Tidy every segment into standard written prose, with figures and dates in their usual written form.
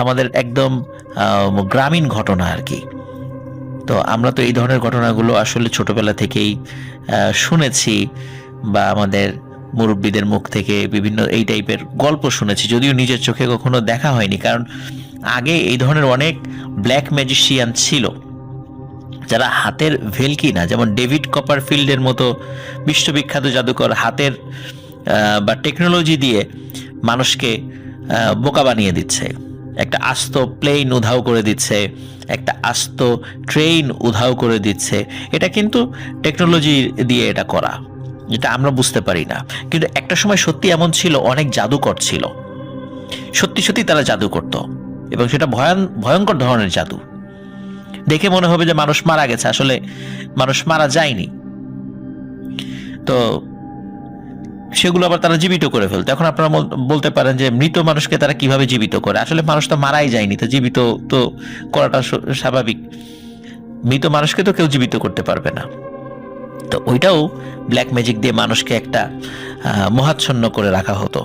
আমাদের একদম গ্রামীণ ঘটনা আর কি। তো আমরা তো এই ধরনের ঘটনাগুলো আসলে ছোটবেলা থেকেই শুনেছি, বা আমাদের মুরব্বীদের মুখ থেকে বিভিন্ন এই টাইপের গল্প শুনেছি, যদিও নিজের চোখে কখনো দেখা হয়নি। কারণ আগে এই ধরনের অনেক ব্ল্যাক ম্যাজিশিয়ান ছিল যারা হাতের ভেলকি না, যেমন ডেভিড কপারফিল্ডের মতো বিশ্ববিখ্যাত জাদুকর হাতের বা টেকনোলজি দিয়ে মানুষকে বোকা বানিয়ে দিচ্ছে, একটা আস্ত প্লেন উধাও করে দিচ্ছে, একটা আস্ত ট্রেন উধাও করে দিচ্ছে। এটা কিন্তু টেকনোলজি দিয়ে এটা করা, যেটা আমরা বুঝতে পারি না। কিন্তু একটা সময় সত্যি এমন ছিল, অনেক জাদুকর ছিল, সত্যি সত্যি তারা জাদু করত, এবং সেটা ভয়ঙ্কর ধরনের জাদু। দেখে মনে হবে যে মানুষ মারা গেছে, আসলে মানুষ মারা যায়নি। তো সেগুলো আবার তারা জীবিত করে ফেলতো। এখন আপনারা বলতে পারেন যে মৃত মানুষকে তারা কিভাবে জীবিত করে? আসলে মানুষ তো মারাই যায়নি, তো জীবিত তো করাটা স্বাভাবিক। মৃত মানুষকে তো কেউ জীবিত করতে পারবে না। তো ওইটাও ব্ল্যাক ম্যাজিক দিয়ে মানুষকে একটা মোহাচ্ছন্ন করে রাখা হতো,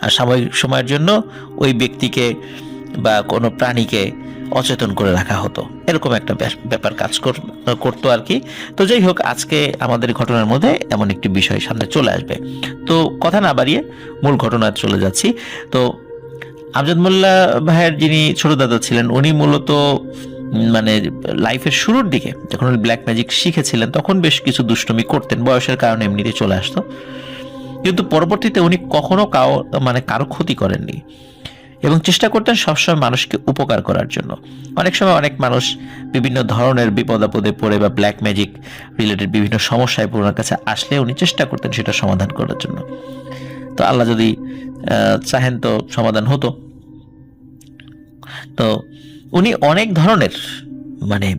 আর সাময়িক সময়ের জন্য ওই ব্যক্তিকে বা কোনো প্রাণীকে অচেতন করে রাখা হতো। এরকম একটা ব্যাপার কাজ করতো আর কি। তো যাই হোক, আজকে আমাদের ঘটনার মধ্যে এমন একটি বিষয় সামনে চলে আসবে। তো কথা না বাড়িয়ে মূল ঘটনায় চলে যাচ্ছি। তো আমজাদ মোল্লা ভাইয়ের যিনি ছোট দাদা ছিলেন, উনি মূলত মানে লাইফের শুরুর দিকে যখন উনি ব্ল্যাক ম্যাজিক শিখেছিলেন, তখন বেশ কিছু দুষ্টুমি করতেন, বয়সের কারণে এমনিতে চলে আসতো। কিন্তু পরবর্তীতে উনি কখনো কারো ক্ষতি করেননি, এবং চেষ্টা করতেন সবসময় মানুষকে উপকার করার জন্য। অনেক সময় অনেক মানুষ বিভিন্ন ধরনের বিপদ আপদে পড়ে বা ব্ল্যাক ম্যাজিক রিলেটেড বিভিন্ন সমস্যায় ওনার কাছে আসলে উনি চেষ্টা করতেন সেটা সমাধান করার জন্য। তো আল্লাহ যদি চাহেন তো সমাধান হতো। তো উনি অনেক ধরনের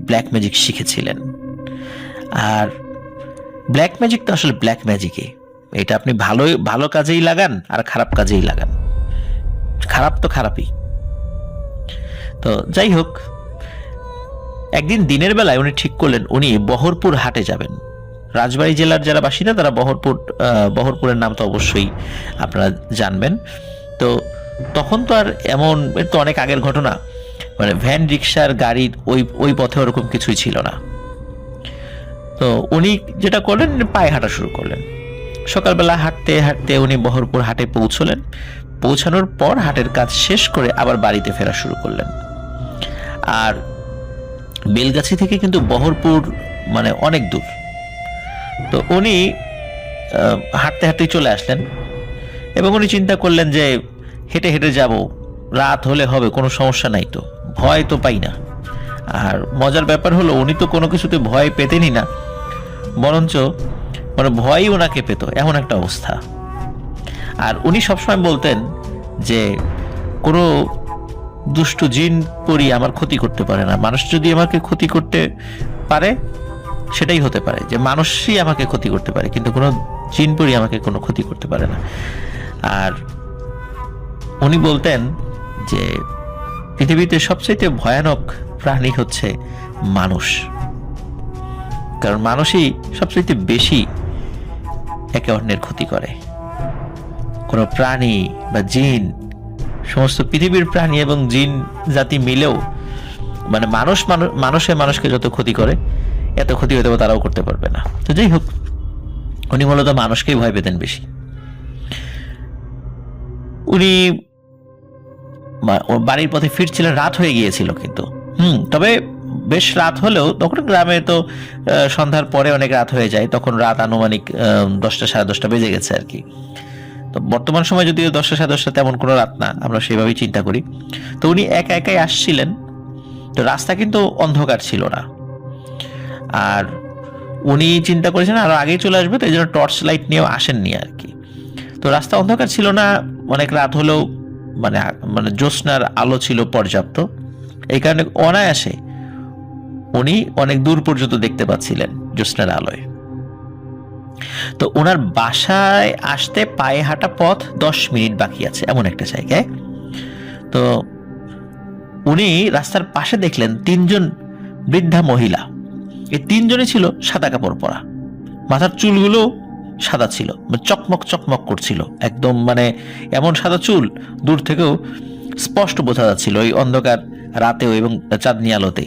ব্ল্যাক ম্যাজিক শিখেছিলেন। আর ব্ল্যাক ম্যাজিক তো আসলে ব্ল্যাক ম্যাজিকই, এটা আপনি ভালো কাজেই লাগান আর খারাপ কাজেই লাগান, খারাপ তো খারাপই। তো যাই হোক, একদিন দিনের বেলায় উনি ঠিক করলেন উনি বহরপুর হাটে যাবেন। রাজবাড়ী জেলার যারা বাসিন্দা তারা বহরপুরের নাম তো অবশ্যই আপনারা জানবেন। তো তখন তো আর তো অনেক আগের ঘটনা, ভ্যান রিক্সার গাড়ির ওই পথে ওরকম কিছুই ছিল না। তো উনি যেটা করলেন, পায়ে হাঁটা শুরু করলেন। সকালবেলা হাঁটতে হাঁটতে উনি বহরপুর হাটে পৌঁছলেন। পৌঁছানোর পর হাটের কাজ শেষ করে আবার বাড়িতে ফেরা শুরু করলেন। আর বেলগাছি থেকে কিন্তু বহরপুর অনেক দূর। তো উনি হাঁটতে হাঁটতেই চলে আসলেন, এবং উনি চিন্তা করলেন যে হেঁটে হেঁটে যাব, রাত হলে হবে, কোনো সমস্যা নাই, তো ভয় তো পাই না। আর মজার ব্যাপার হলো উনি তো কোনো কিছুতে ভয় পেতেনই না, বরঞ্চ ভয়ই ওনাকে পেত, এমন একটা অবস্থা। আর উনি সবসময় বলতেন যে কোনো দুষ্টু জিন পরি আমার ক্ষতি করতে পারে না। মানুষ যদি আমাকে ক্ষতি করতে পারে সেটাই হতে পারে, যে মানুষই আমাকে ক্ষতি করতে পারে, কিন্তু কোনো জিন পরি আমাকে কোনো ক্ষতি করতে পারে না। আর উনি বলতেন যে পৃথিবীতে সবচেয়ে ভয়ানক প্রাণী হচ্ছে মানুষ, কারণ মানুষই সবচেয়ে বেশি একে অন্যের ক্ষতি করে। কোনো প্রাণী বা জিন, সমস্ত পৃথিবীর প্রাণী এবং জিন জাতি মিলেও মানুষকে যত ক্ষতি করে, এত ক্ষতি হয়তো তারাও করতে পারবে না। তো যাই হোক, উনি মূলত মানুষকেই ভয় পেতেন বেশি। উনি বাড়ির পথে ফিরছিলেন, রাত হয়ে গিয়েছিল কিন্তু তবে বেশ রাত হলেও তখন গ্রামে তো সন্ধ্যার পরে অনেক রাত হয়ে যায়, তখন রাত আনুমানিক 10টা সাড়ে 10টা বেজে গেছে আর কি। তো বর্তমান সময় যদিও 10টা সাড়ে 10টা তেমন কোনো রাত না, আমরা সেভাবেই চিন্তা করি। তো উনি একা একাই আসছিলেন। তো রাস্তা কিন্তু অন্ধকার ছিল না, আর উনি চিন্তা করেছেন আরো আগেই চলে আসবে, তো এই জন্য টর্চ লাইট নিয়েও আসেননি আর কি। তো রাস্তা অন্ধকার ছিল না, অনেক রাত হলেও জ্যোৎস্নার আলো ছিল পর্যাপ্ত, এই কারণে অনায়াসে উনি অনেক দূর পর্যন্ত দেখতে পাচ্ছিলেন জ্যোৎস্নার আলোয়। তো ওনার বাসায় আসতে পায়ে হাঁটা পথ 10 মিনিট বাকি আছে, এমন একটা জায়গায়। তো উনি রাস্তার পাশে দেখলেন 3জন বৃদ্ধা মহিলা। এই 3জনই ছিল সাদা কাপড় পরা, মাথার চুলগুলো সাদা ছিল, চকমক চকমক করছিল একদম, এমন সাদা চুল দূর থেকেও স্পষ্ট বোঝা যাচ্ছিল ওই অন্ধকার রাতেও এবং চাঁদনি আলোতে।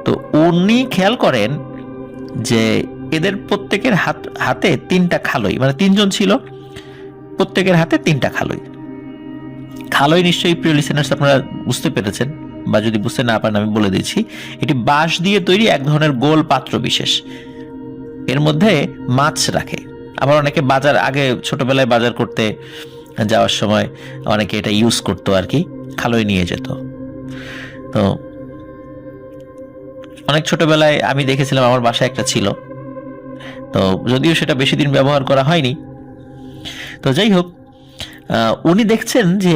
তো উনি খেয়াল করেন যে এদের প্রত্যেকের হাতে 3টা খালই, মানে 3জন ছিল, প্রত্যেকের হাতে 3টা খালই। খালই নিশ্চয়ই প্রিয় লিসেনার্স আপনারা বুঝতে পেরেছেন, বা যদি বুঝতে না পারেন আমি বলে দিচ্ছি। এটি বাঁশ দিয়ে তৈরি এক ধরনের গোল পাত্র বিশেষ, এর মধ্যে মাছ রাখে। আবার অনেকে আগে ছোটবেলায় বাজার করতে যাওয়ার সময় অনেকে এটা ইউজ করতো আর কি, খালই নিয়ে যেত। তো অনেক ছোটবেলায় আমি দেখেছিলাম, আমার বাসায় একটা ছিল, তো যদিও সেটা বেশি দিন ব্যবহার করা হয়নি। তো যাই হোক, উনি দেখছেন যে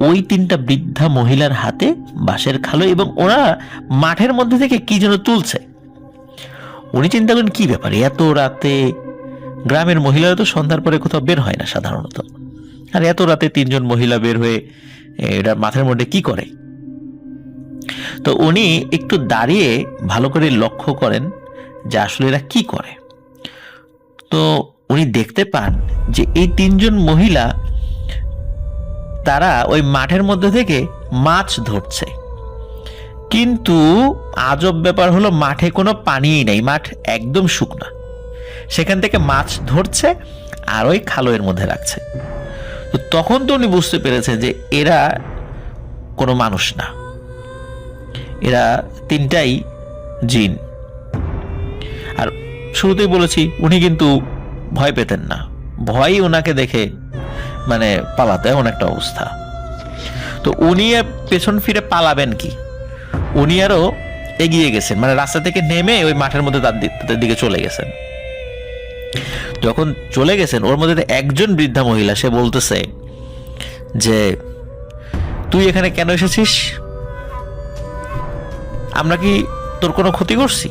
ওই 3টা বৃদ্ধা মহিলার হাতে বাঁশের খালই এবং ওরা মাঠের মধ্যে থেকে কি যেন তুলছে। উনি চিন্তা করেন কি ব্যাপার, এত রাতে? গ্রামের মহিলারা তো সন্ধ্যার পরে কোথাও বের হয় না সাধারণত, আর এত রাতে 3জন মহিলা বের হয়ে এটা মাঠের মধ্যে কি করে? তো উনি একটু দাঁড়িয়ে ভালো করে লক্ষ্য করেন যে আসলে এরা কি করে। তো উনি দেখতে পান যে এই 3জন মহিলা তারা ওই মাঠের মধ্যে থেকে মাছ ধরছে, কিন্তু আজব ব্যাপার হলো মাঠে কোনো পানিই নাই, মাঠ একদম শুকনা। সেখান থেকে মাছ ধরছে আর ওই খালইয়ের মধ্যে রাখছে। তো তখন তো উনি বুঝতে পেরেছেন যে এরা কোনো মানুষ না, এরা 3টাই জিন। আর শুরুতেই বলেছি উনি কিন্তু ভয় পেতেন না, ভয়ই ওনাকে দেখে মানে পালাতে এমন একটা অবস্থা। তো উনি পেছন ফিরে পালাবেন কি, উনি আরো এগিয়ে গেছেন, মানে রাস্তা থেকে নেমে ওই মাঠের মধ্যে তাদের দিকে চলে গেছেন। যখন চলে গেছেন ওর মধ্যে একজন বৃদ্ধা মহিলা, সে বলতেছে যে তুই এখানে কেন এসেছিস? আমরা কি তোর কোনো ক্ষতি করছি?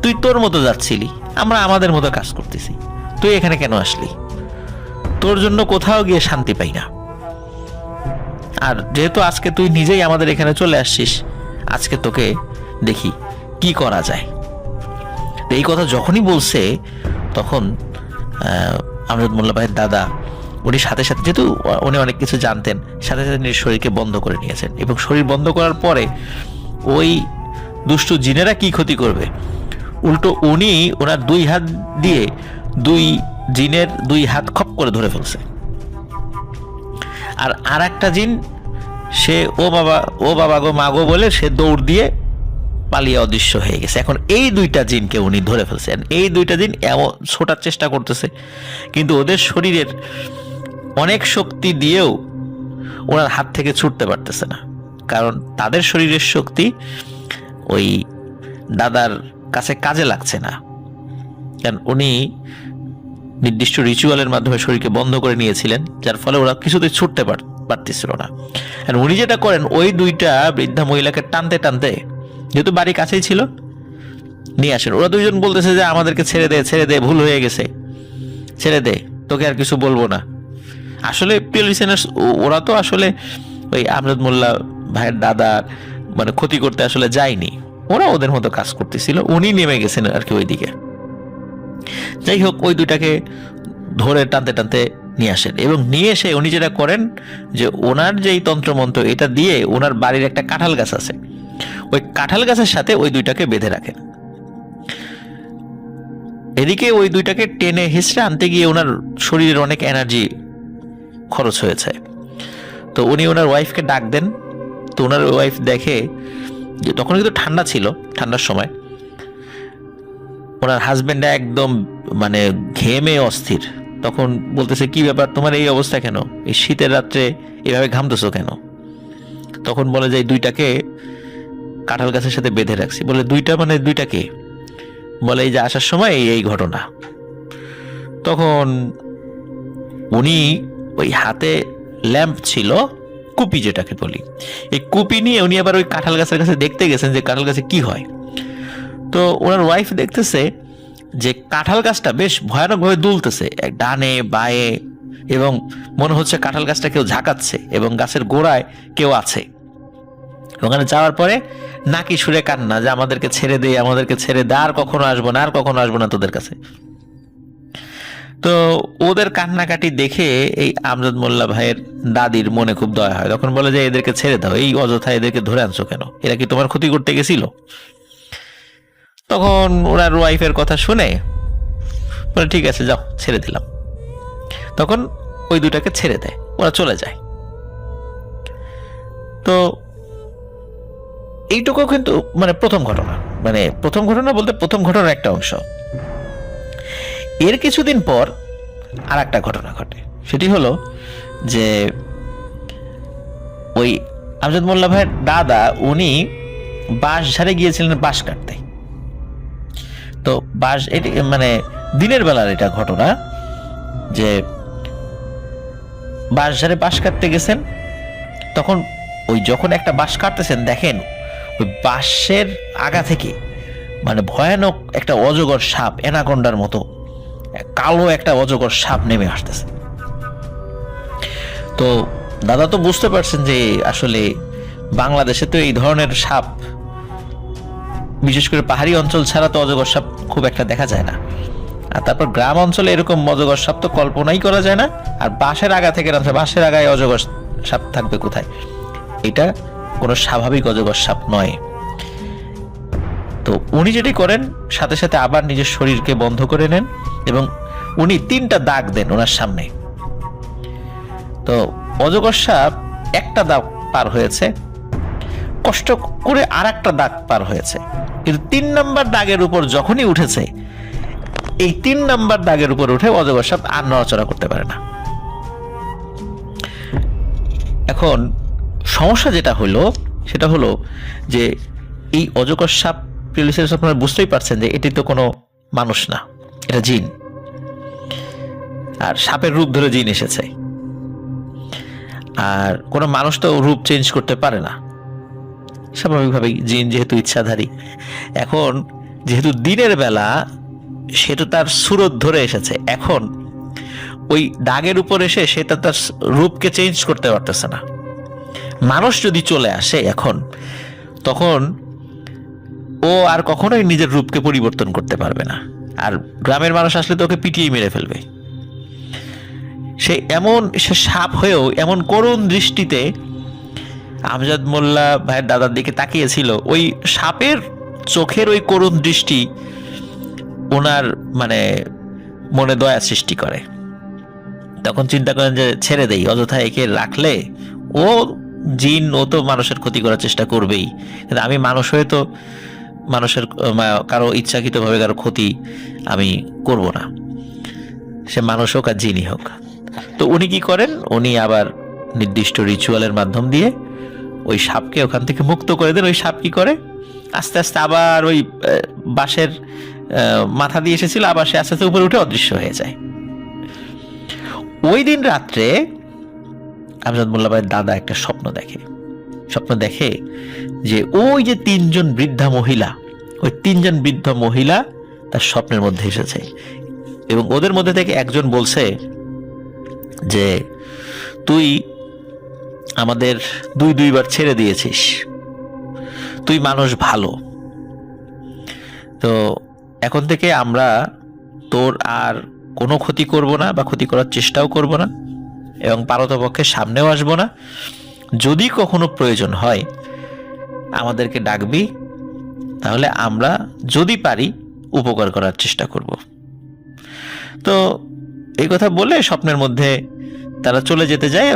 তুই তোর মতো যাচ্ছিলি, আমরা আমাদের মতো কাজ করতেছি, তুই এখানে কেন আসলি? তোর জন্য কোথাও গিয়ে শান্তি পাই না। আর যেহেতু আজকে তুই নিজেই আমাদের এখানে চলে আসছিস, আজকে তোকে দেখি কি করা যায়। এই কথা যখনই বলছে তখন আমজাদ মোল্লা ভাইয়ের দাদা উনি সাথে সাথে, যেহেতু উনি অনেক কিছু জানতেন, সাথে সাথে নিজের শরীরকে বন্ধ করে নিয়েছেন। এবং শরীর বন্ধ করার পরে ওই দুষ্টু জিনেরা কি ক্ষতি করবে, উল্টো উনি ওনার 2 হাত দিয়ে 2 জিনের 2 হাত খপ করে ধরে ফেলছে। আর একটা জিন সে ও বাবা গো মা গো বলে সে দৌড় দিয়ে পালিয়ে অদৃশ্য হয়ে গেছে। এখন এই 2টা জিনকে উনি ধরে ফেলছেন। এই 2টা জিন এমন ছোটার চেষ্টা করতেছে, কিন্তু ওদের শরীরের অনেক শক্তি দিয়েও ওনার হাত থেকে ছুটতে পারতেছে না, কারণ তাদের শরীরের শক্তি ওই দাদার কাছে কাজে লাগছে না। কারণ উনি নির্দিষ্ট রিচুয়ালের মাধ্যমে শরীরকে বন্ধ করে নিয়েছিলেন, যার ফলে ওরা কিছুতেই ছুটতে পারতেছিল না। আর উনি যেটা করেন, ওই 2টা বৃদ্ধা মহিলাকে টানতে টানতে, যেহেতু বাড়ি কাছেই ছিল, নিয়ে আসেন। ওরা 2জন বলতেছে যে আমাদেরকে ছেড়ে দে, ভুল হয়ে গেছে, ছেড়ে দে, তোকে আর কিছু বলবো না। আসলে প্রিয় লিসেনার্স, ওরা তো আসলে ওই আমজাদ মোল্লা ভাইয়ের দাদা মানে ক্ষতি করতে আসলে যায়নি, ওরা ওদের মতো কাজ করতেছিল। উনি নেমে গেছেন আর কি ওইদিকে। যাই হোক, ওই 2টাকে ধরে টানতে টানতে নিয়ে আসেন এবং নিয়ে এসে উনি যেটা করেন যে ওনার যেই তন্ত্রমন্ত্র এটা দিয়ে ওনার বাড়ির একটা কাঁঠাল গাছ আছে, ওই কাঁঠাল গাছের সাথে ওই 2টাকে বেঁধে রাখেন। এদিকে ওই 2টাকে টেনে হিসড়ে আনতে গিয়ে ওনার শরীরের অনেক এনার্জি খরচ হয়েছে। তো উনি ওনার ওয়াইফকে ডাক দেন। তো ওনার ওয়াইফ দেখে যে তখন কিন্তু ঠান্ডা ছিল, ঠান্ডার সময় ওনার হাজবেন্ড একদম মানে ঘেমে অস্থির। তখন বলতেছে কি ব্যাপার, তোমার এই অবস্থা কেন, এই শীতের রাত্রে এভাবে ঘামতেছো কেন? তখন বলে যে 2টাকে কাঁঠাল গাছের সাথে বেঁধে রাখছি। বলে 2টা মানে 2টাকে? বলে এই যে আসার সময় এই ঘটনা। তখন উনি ওই হাতে ল্যাম্প ছিল, কুপি যেটাকে বলি, এই কুপি নিয়ে উনি আবার ওই কাঁঠাল গাছের কাছে দেখতে গেছেন যে কাঁঠাল গাছে কি হয়। তো ওনার ওয়াইফ দেখতেছে যে কাঁঠাল গাছটা বেশ ভয়ানকভাবে দুলতেছে ডানে বায়ে, এবং মনে হচ্ছে কাঁঠাল গাছটা কেউ ঝাঁকাচ্ছে এবং গাছের গোড়ায় কেউ আছে। ওখানে যাওয়ার পরে নাকি সুরে কান্না যে আমাদেরকে ছেড়ে দে, আর কখনো আসবো না তোদের কাছে। তো তো ওদের কান্নাকাটি দেখে এই আমজাদ মোল্লা ভাইয়ের দাদির মনে খুব দয়া হয়, তখন বলে যে এদেরকে ছেড়ে দাও, এই অযথা এদেরকে ধরে আনছো কেন, এরা কি তোমার ক্ষতি করতে গেছিল? তখন ওনার ওয়াইফের কথা শুনে বলে ঠিক আছে যাও, ছেড়ে দিলাম। তখন ওই দুটাকে ছেড়ে দেয়, ওরা চলে যায়। তো এইটুকু কিন্তু মানে প্রথম ঘটনা বলতে প্রথম ঘটনার একটা অংশ। এর কিছুদিন পর আর একটা ঘটনা ঘটে, সেটি হলো যে ওই আমজাদ মোল্লা ভাইয়ের দাদা উনি বাঁশঝাড়ে গিয়েছিলেন বাঁশ কাটতে। তো এটি মানে দিনের বেলার এটা ঘটনা যে বাঁশঝাড়ে বাঁশ কাটতে গেছেন, তখন ওই যখন একটা বাঁশ কাটতেছেন দেখেন ওই বাঁশের আগা থেকে মানে ভয়ানক একটা অজগর সাপ, অ্যানাকোন্ডার মতো কালো একটা অজগর সাপ নেমে আসতেছে। তো দাদা তো বুঝতে পারছেন যে আসলে বাংলাদেশে তো এই ধরনের সাপ, বিশেষ করে পাহাড়ি অঞ্চল ছাড়া তো অজগর সাপ খুব একটা দেখা যায় না। আর তারপর গ্রাম অঞ্চলে এরকম অজগর সাপ তো কল্পনাই করা যায় না। আর বাঁশের আগা থেকে বাঁশের আগায় অজগর সাপ থাকবে কোথায়? এটা কোনো স্বাভাবিক অজগর সাপ নয়। তো উনি যেটি করেন, সাথে সাথে আবার নিজের শরীরকে বন্ধ করে নেন এবং উনি 3টা দাগ দেন ওনার সামনে। তো অজগর সাপ একটা দাগ পার হয়েছে, কষ্ট করে আর একটা দাগ পার হয়েছে, কিন্তু 3 নম্বর দাগের উপর যখনই উঠেছে, এই 3 নম্বর দাগের উপর উঠে অজগর সাপ আর নড়াচড়া করতে পারে না। এখন সমস্যা যেটা হলো সেটা হলো যে এই অজগর সাপ, আপনারা বুঝতেই পারছেন যে এটি তো কোনো মানুষ না, এটা জিন। আর সাপের রূপ ধরে জিন এসেছে, আর কোনো মানুষ তো রূপ চেঞ্জ করতে পারে না স্বাভাবিকভাবেই, জিন যেহেতু ইচ্ছাধারী। এখন যেহেতু দিনের বেলা, সে তো তার সুরত ধরে এসেছে, এখন ওই দাগের উপর এসে সেটা তার রূপকে চেঞ্জ করতে পারতেছে না। মানুষ যদি চলে আসে এখন, তখন ও আর কখনোই নিজের রূপকে পরিবর্তন করতে পারবে না। আর গ্রামের মানুষ আসলে তো ওকে পিটিয়ে মেরে ফেলবে। সে সাপ হয়েও এমন করুণ দৃষ্টিতে আমজাদ মোল্লা ভাইয়ের দাদার দিকে তাকিয়েছিল, ওই সাপের চোখের ওই করুণ দৃষ্টি ওনার মানে মনে দয়া সৃষ্টি করে। তখন চিন্তা করেন যে ছেড়ে দেই, অযথা একে রাখলে ও জিন, ও তো মানুষের ক্ষতি করার চেষ্টা করবেই, কিন্তু আমি মানুষ হয়ে তো মানুষের কারো ইচ্ছাকৃতভাবে কারো ক্ষতি আমি করব না, সে মানুষ হোক আর জিনই হোক। তো উনি কি করেন, উনি আবার নির্দিষ্ট রিচুয়ালের মাধ্যম দিয়ে ওই সাপকে ওখান থেকে মুক্ত করে দেন। ওই সাপ কি করে, আস্তে আস্তে আবার ওই বাঁশের মাথা দিয়ে এসেছিল, আবার সে আস্তে আস্তে উপরে উঠে অদৃশ্য হয়ে যায়। ওই দিন রাত্রে আমজাদ মোল্লা ভাইয়ের দাদা একটা স্বপ্ন দেখে যে ওই যে 3জন বৃদ্ধা মহিলা, ওই 3জন বৃদ্ধ মহিলা তার স্বপ্নের মধ্যে এসেছে এবং ওদের মধ্যে থেকে একজন বলছে যে তুই আমাদের দুইবার ছেড়ে দিয়েছিস, তুই মানুষ ভালো, তো এখন থেকে আমরা তোর আর কোনো ক্ষতি করব না বা ক্ষতি করার চেষ্টাও করব না এবং পারতপক্ষে সামনেও আসবো না। যদি কখনো প্রয়োজন হয় আমাদেরকে ডাকবি, তাহলে আমরা যদি পারি উপকার করার চেষ্টা করব। তো এই কথা বলে স্বপ্নের মধ্যে তারা চলে যেতে যায়।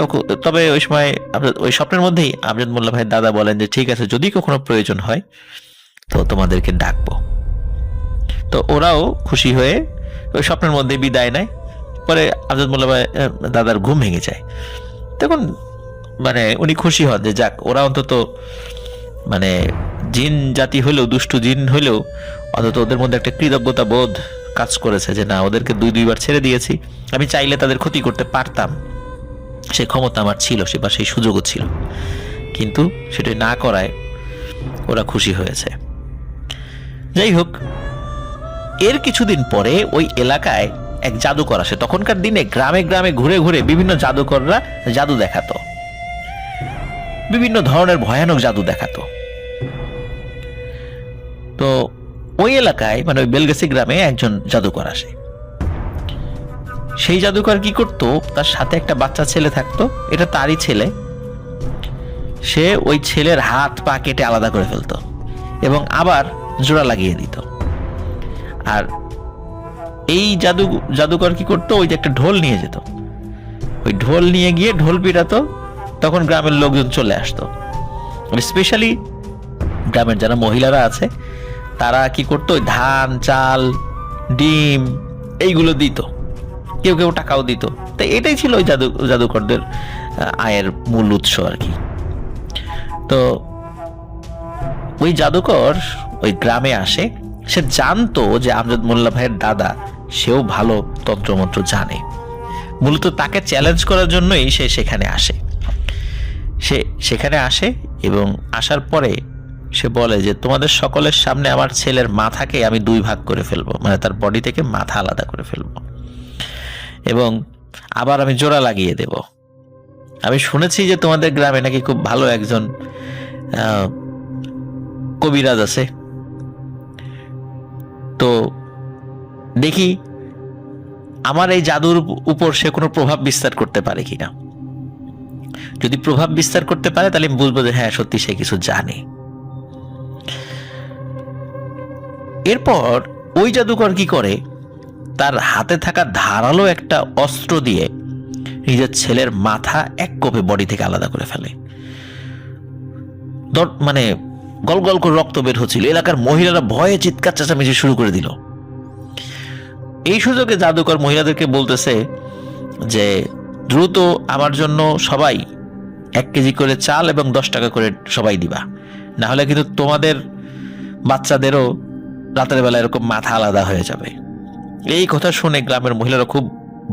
তবে ওই সময় ওই স্বপ্নের মধ্যেই আমজাদ মোল্লা ভাইয়ের দাদা বলেন যে ঠিক আছে, যদি কখনো প্রয়োজন হয় তো তোমাদেরকে ডাকবো। তো ওরাও খুশি হয়ে ওই স্বপ্নের মধ্যে বিদায় নেয়। পরে আমজাদ মোল্লা ভাই দাদার ঘুম ভেঙে যায়। তখন মানে উনি খুশি হন যে যাক, ওরা অন্তত মানে জিন জাতি হলেও, দুষ্টু জিন হলেও অন্তত ওদের মধ্যে একটা কৃতজ্ঞতা বোধ কাজ করেছে যে না, ওদেরকে 2বার ছেড়ে দিয়েছি, আমি চাইলে তাদের ক্ষতি করতে পারতাম, সেই ক্ষমতা আমার ছিল, সেই সুযোগও ছিল, কিন্তু সেটা না করায় ওরা খুশি হয়েছে। যাই হোক, এর কিছুদিন পরে ওই এলাকায় এক জাদুকর আসে। তখনকার দিনে গ্রামে গ্রামে ঘুরে ঘুরে বিভিন্ন জাদুকররা জাদু দেখাতো, বিভিন্ন ধরনের ভয়ানক জাদু দেখাতো। তো ওই এলাকায় মানে ওই বেলগাছি গ্রামে একজন জাদুকর আসে। সেই জাদুকর কি করতো, তার সাথে একটা বাচ্চা ছেলে থাকতো, এটা তারই ছেলে। সে ওই ছেলের হাত পা কেটে আলাদা করে ফেলতো এবং আবার জোড়া লাগিয়ে দিত। আর এই জাদুকর কি করতো, ওই যে একটা ঢোল নিয়ে যেত, ওই ঢোল নিয়ে গিয়ে ঢোল পিটাতো, তখন গ্রামের লোকজন চলে আসতো। স্পেশালি গ্রামের যারা মহিলারা আছে তারা কি করতো, ওই ধান চাল ডিম এইগুলো দিত, কেউ কেউ টাকাও দিত। তো এটাই ছিল ওই জাদুকরদের আয়ের মূল উৎস আর কি। তো ওই জাদুকর ওই গ্রামে আসে, সে জানতো যে আমজাদ মোল্লা ভাইয়ের দাদা সেও ভালো তন্ত্রমন্ত্র জানে, মূলত তাকে চ্যালেঞ্জ করার জন্যই সে সেখানে আসে। সে সেখানে আসে এবং আসার পরে সে বলে যে তোমাদের সকলের সামনে আমার ছেলের মাথাকে আমি 2 ভাগ করে ফেলবো, মানে তার বডি থেকে মাথা আলাদা করে ফেলবো এবং আবার আমি জোড়া লাগিয়ে দেব। আমি শুনেছি যে তোমাদের গ্রামে নাকি খুব ভালো একজন কবিরাজ আছে, তো দেখি আমার এই জাদুর উপর সে কোনো প্রভাব বিস্তার করতে পারে কিনা। যদি প্রভাব বিস্তার করতে পারে তাহলে আমি বুঝবো যে হ্যাঁ সত্যি সে কিছু জানে। এরপর ওই জাদুকর কি করে, তার হাতে থাকা ধারালো একটা অস্ত্র দিয়ে নিজের ছেলের মাথা এক কোপে বডি থেকে আলাদা করে ফেলে। মানে গল গল করে রক্ত বের হচ্ছিল, এলাকার মহিলারা ভয়ে চিৎকার চেঁচামেচি শুরু করে দিল। এই সুযোগে জাদুকর মহিলাদেরকে বলতেছে যে দ্রুত আমার জন্য সবাই 1 কেজি করে চাল এবং 10 টাকা করে সবাই দিবা, না হলে কিন্তু তোমাদের বাচ্চাদেরও রাতের বেলা এরকম মাথা আলাদা হয়ে যাবে। এই কথা শুনে গ্রামের মহিলারা খুব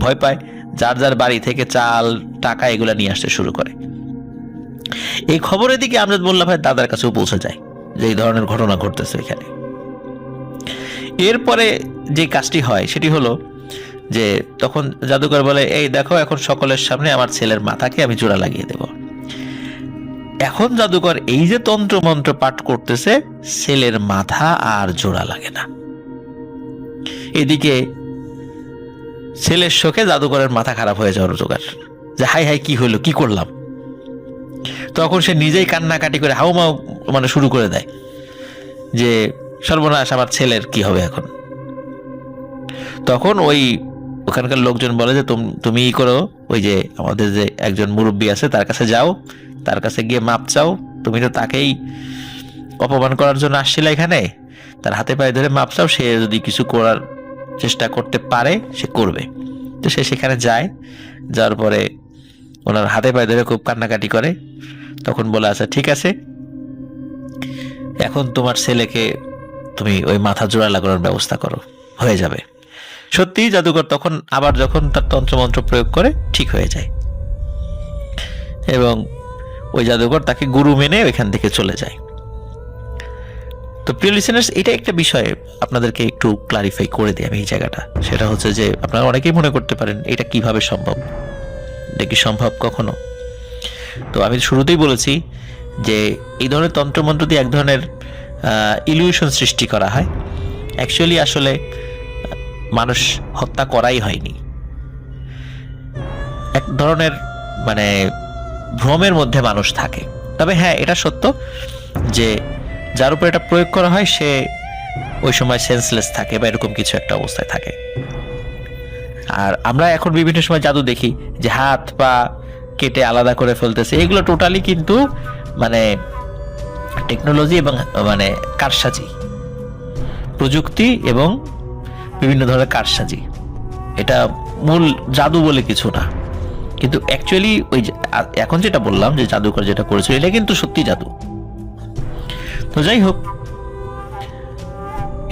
ভয় পায়, যার যার বাড়ি থেকে চাল টাকা এগুলা নিয়ে আসতে শুরু করে। এই খবরের দিকে আমজাদ মোল্লা ভাই দাদার কাছেও পৌঁছে যায় যে এই ধরনের ঘটনা ঘটতেছে এখানে। এরপরে যে কাজটি হয় সেটি হলো যে তখন জাদুকর বলে, এই দেখো এখন সকলের সামনে আমার ছেলের মাথাকে আমি জোড়া লাগিয়ে দেব। এখন জাদুকর এই যে তন্ত্র মন্ত্র পাঠ করতেছে, ছেলের মাথা আর জোড়া লাগে না। এদিকে ছেলের শোকে জাদুকরের মাথা খারাপ হয়ে যাওয়ার জোগাড়, যে হাই হাই কি হলো, কি করলাম। তখন সে নিজেই কান্নাকাটি করে হাউমাউ মানে শুরু করে দেয় যে সর্বনাশ, আমার ছেলের কি হবে এখন। তখন ওখানকার লোকজন বলে যে তুমি ই করো, ওই যে আমাদের যে একজন মুরব্বী আছে তার কাছে যাও, তার কাছে গিয়ে মাপ চাও, তুমি তো তাকেই অপমান করার জন্য আসছিলে এখানে, তার হাতে পায়ে ধরে মাপ চাও, সে যদি কিছু করার চেষ্টা করতে পারে সে করবে। তো সে সেখানে যায়, যাওয়ার পরে ওনার হাতে পায়ে ধরে খুব কান্নাকাটি করে। তখন বলে আচ্ছা ঠিক আছে, এখন তোমার ছেলেকে তুমি ওই মাথা জোড়া লাগানোর ব্যবস্থা করো, হয়ে যাবে। সত্যি জাদুকর তখন আবার যখন তার তন্ত্রমন্ত্র প্রয়োগ করে ঠিক হয়ে যায় এবং ওই জাদুকর তাকে গুরু মেনে ওইখান থেকে চলে যায়। তো প্রিয় লিসেনার্স, এটা একটা বিষয় আপনাদেরকে একটু ক্লারিফাই করে দিই আমি এই জায়গাটা। সেটা হচ্ছে যে আপনারা অনেকেই মনে করতে পারেন এটা কিভাবে সম্ভব, এটা কি সম্ভব কখনো? তো আমি শুরুতেই বলেছি যে এই ধরনের তন্ত্রমন্ত্র দিয়ে এক ধরনের ইলিউশন সৃষ্টি করা হয়। অ্যাকচুয়ালি আসলে মানুষ হত্যা করাই হয়নি, এক ধরনের মানে ভ্রমের মধ্যে মানুষ থাকে। তবে হ্যাঁ, এটা সত্য যে যার উপর এটা প্রয়োগ করা হয় সে ওই সময় সেন্সলেস থাকে বা এরকম কিছু একটা অবস্থায় থাকে। আর আমরা এখন বিভিন্ন সময় জাদু দেখি যে হাত পা কেটে আলাদা করে ফেলতেছে, এগুলো টোটালি কিন্তু মানে টেকনোলজি এবং মানে কারসাজি, প্রযুক্তি এবং বিভিন্ন ধরনের কারসাজি। এটা মূল জাদু বলে কিছু না। কিন্তু অ্যাকচুয়ালি ওই এখন যেটা বললাম যে জাদুকর যেটা করেছিল এটা কিন্তু সত্যি জাদু। তো যাই হোক,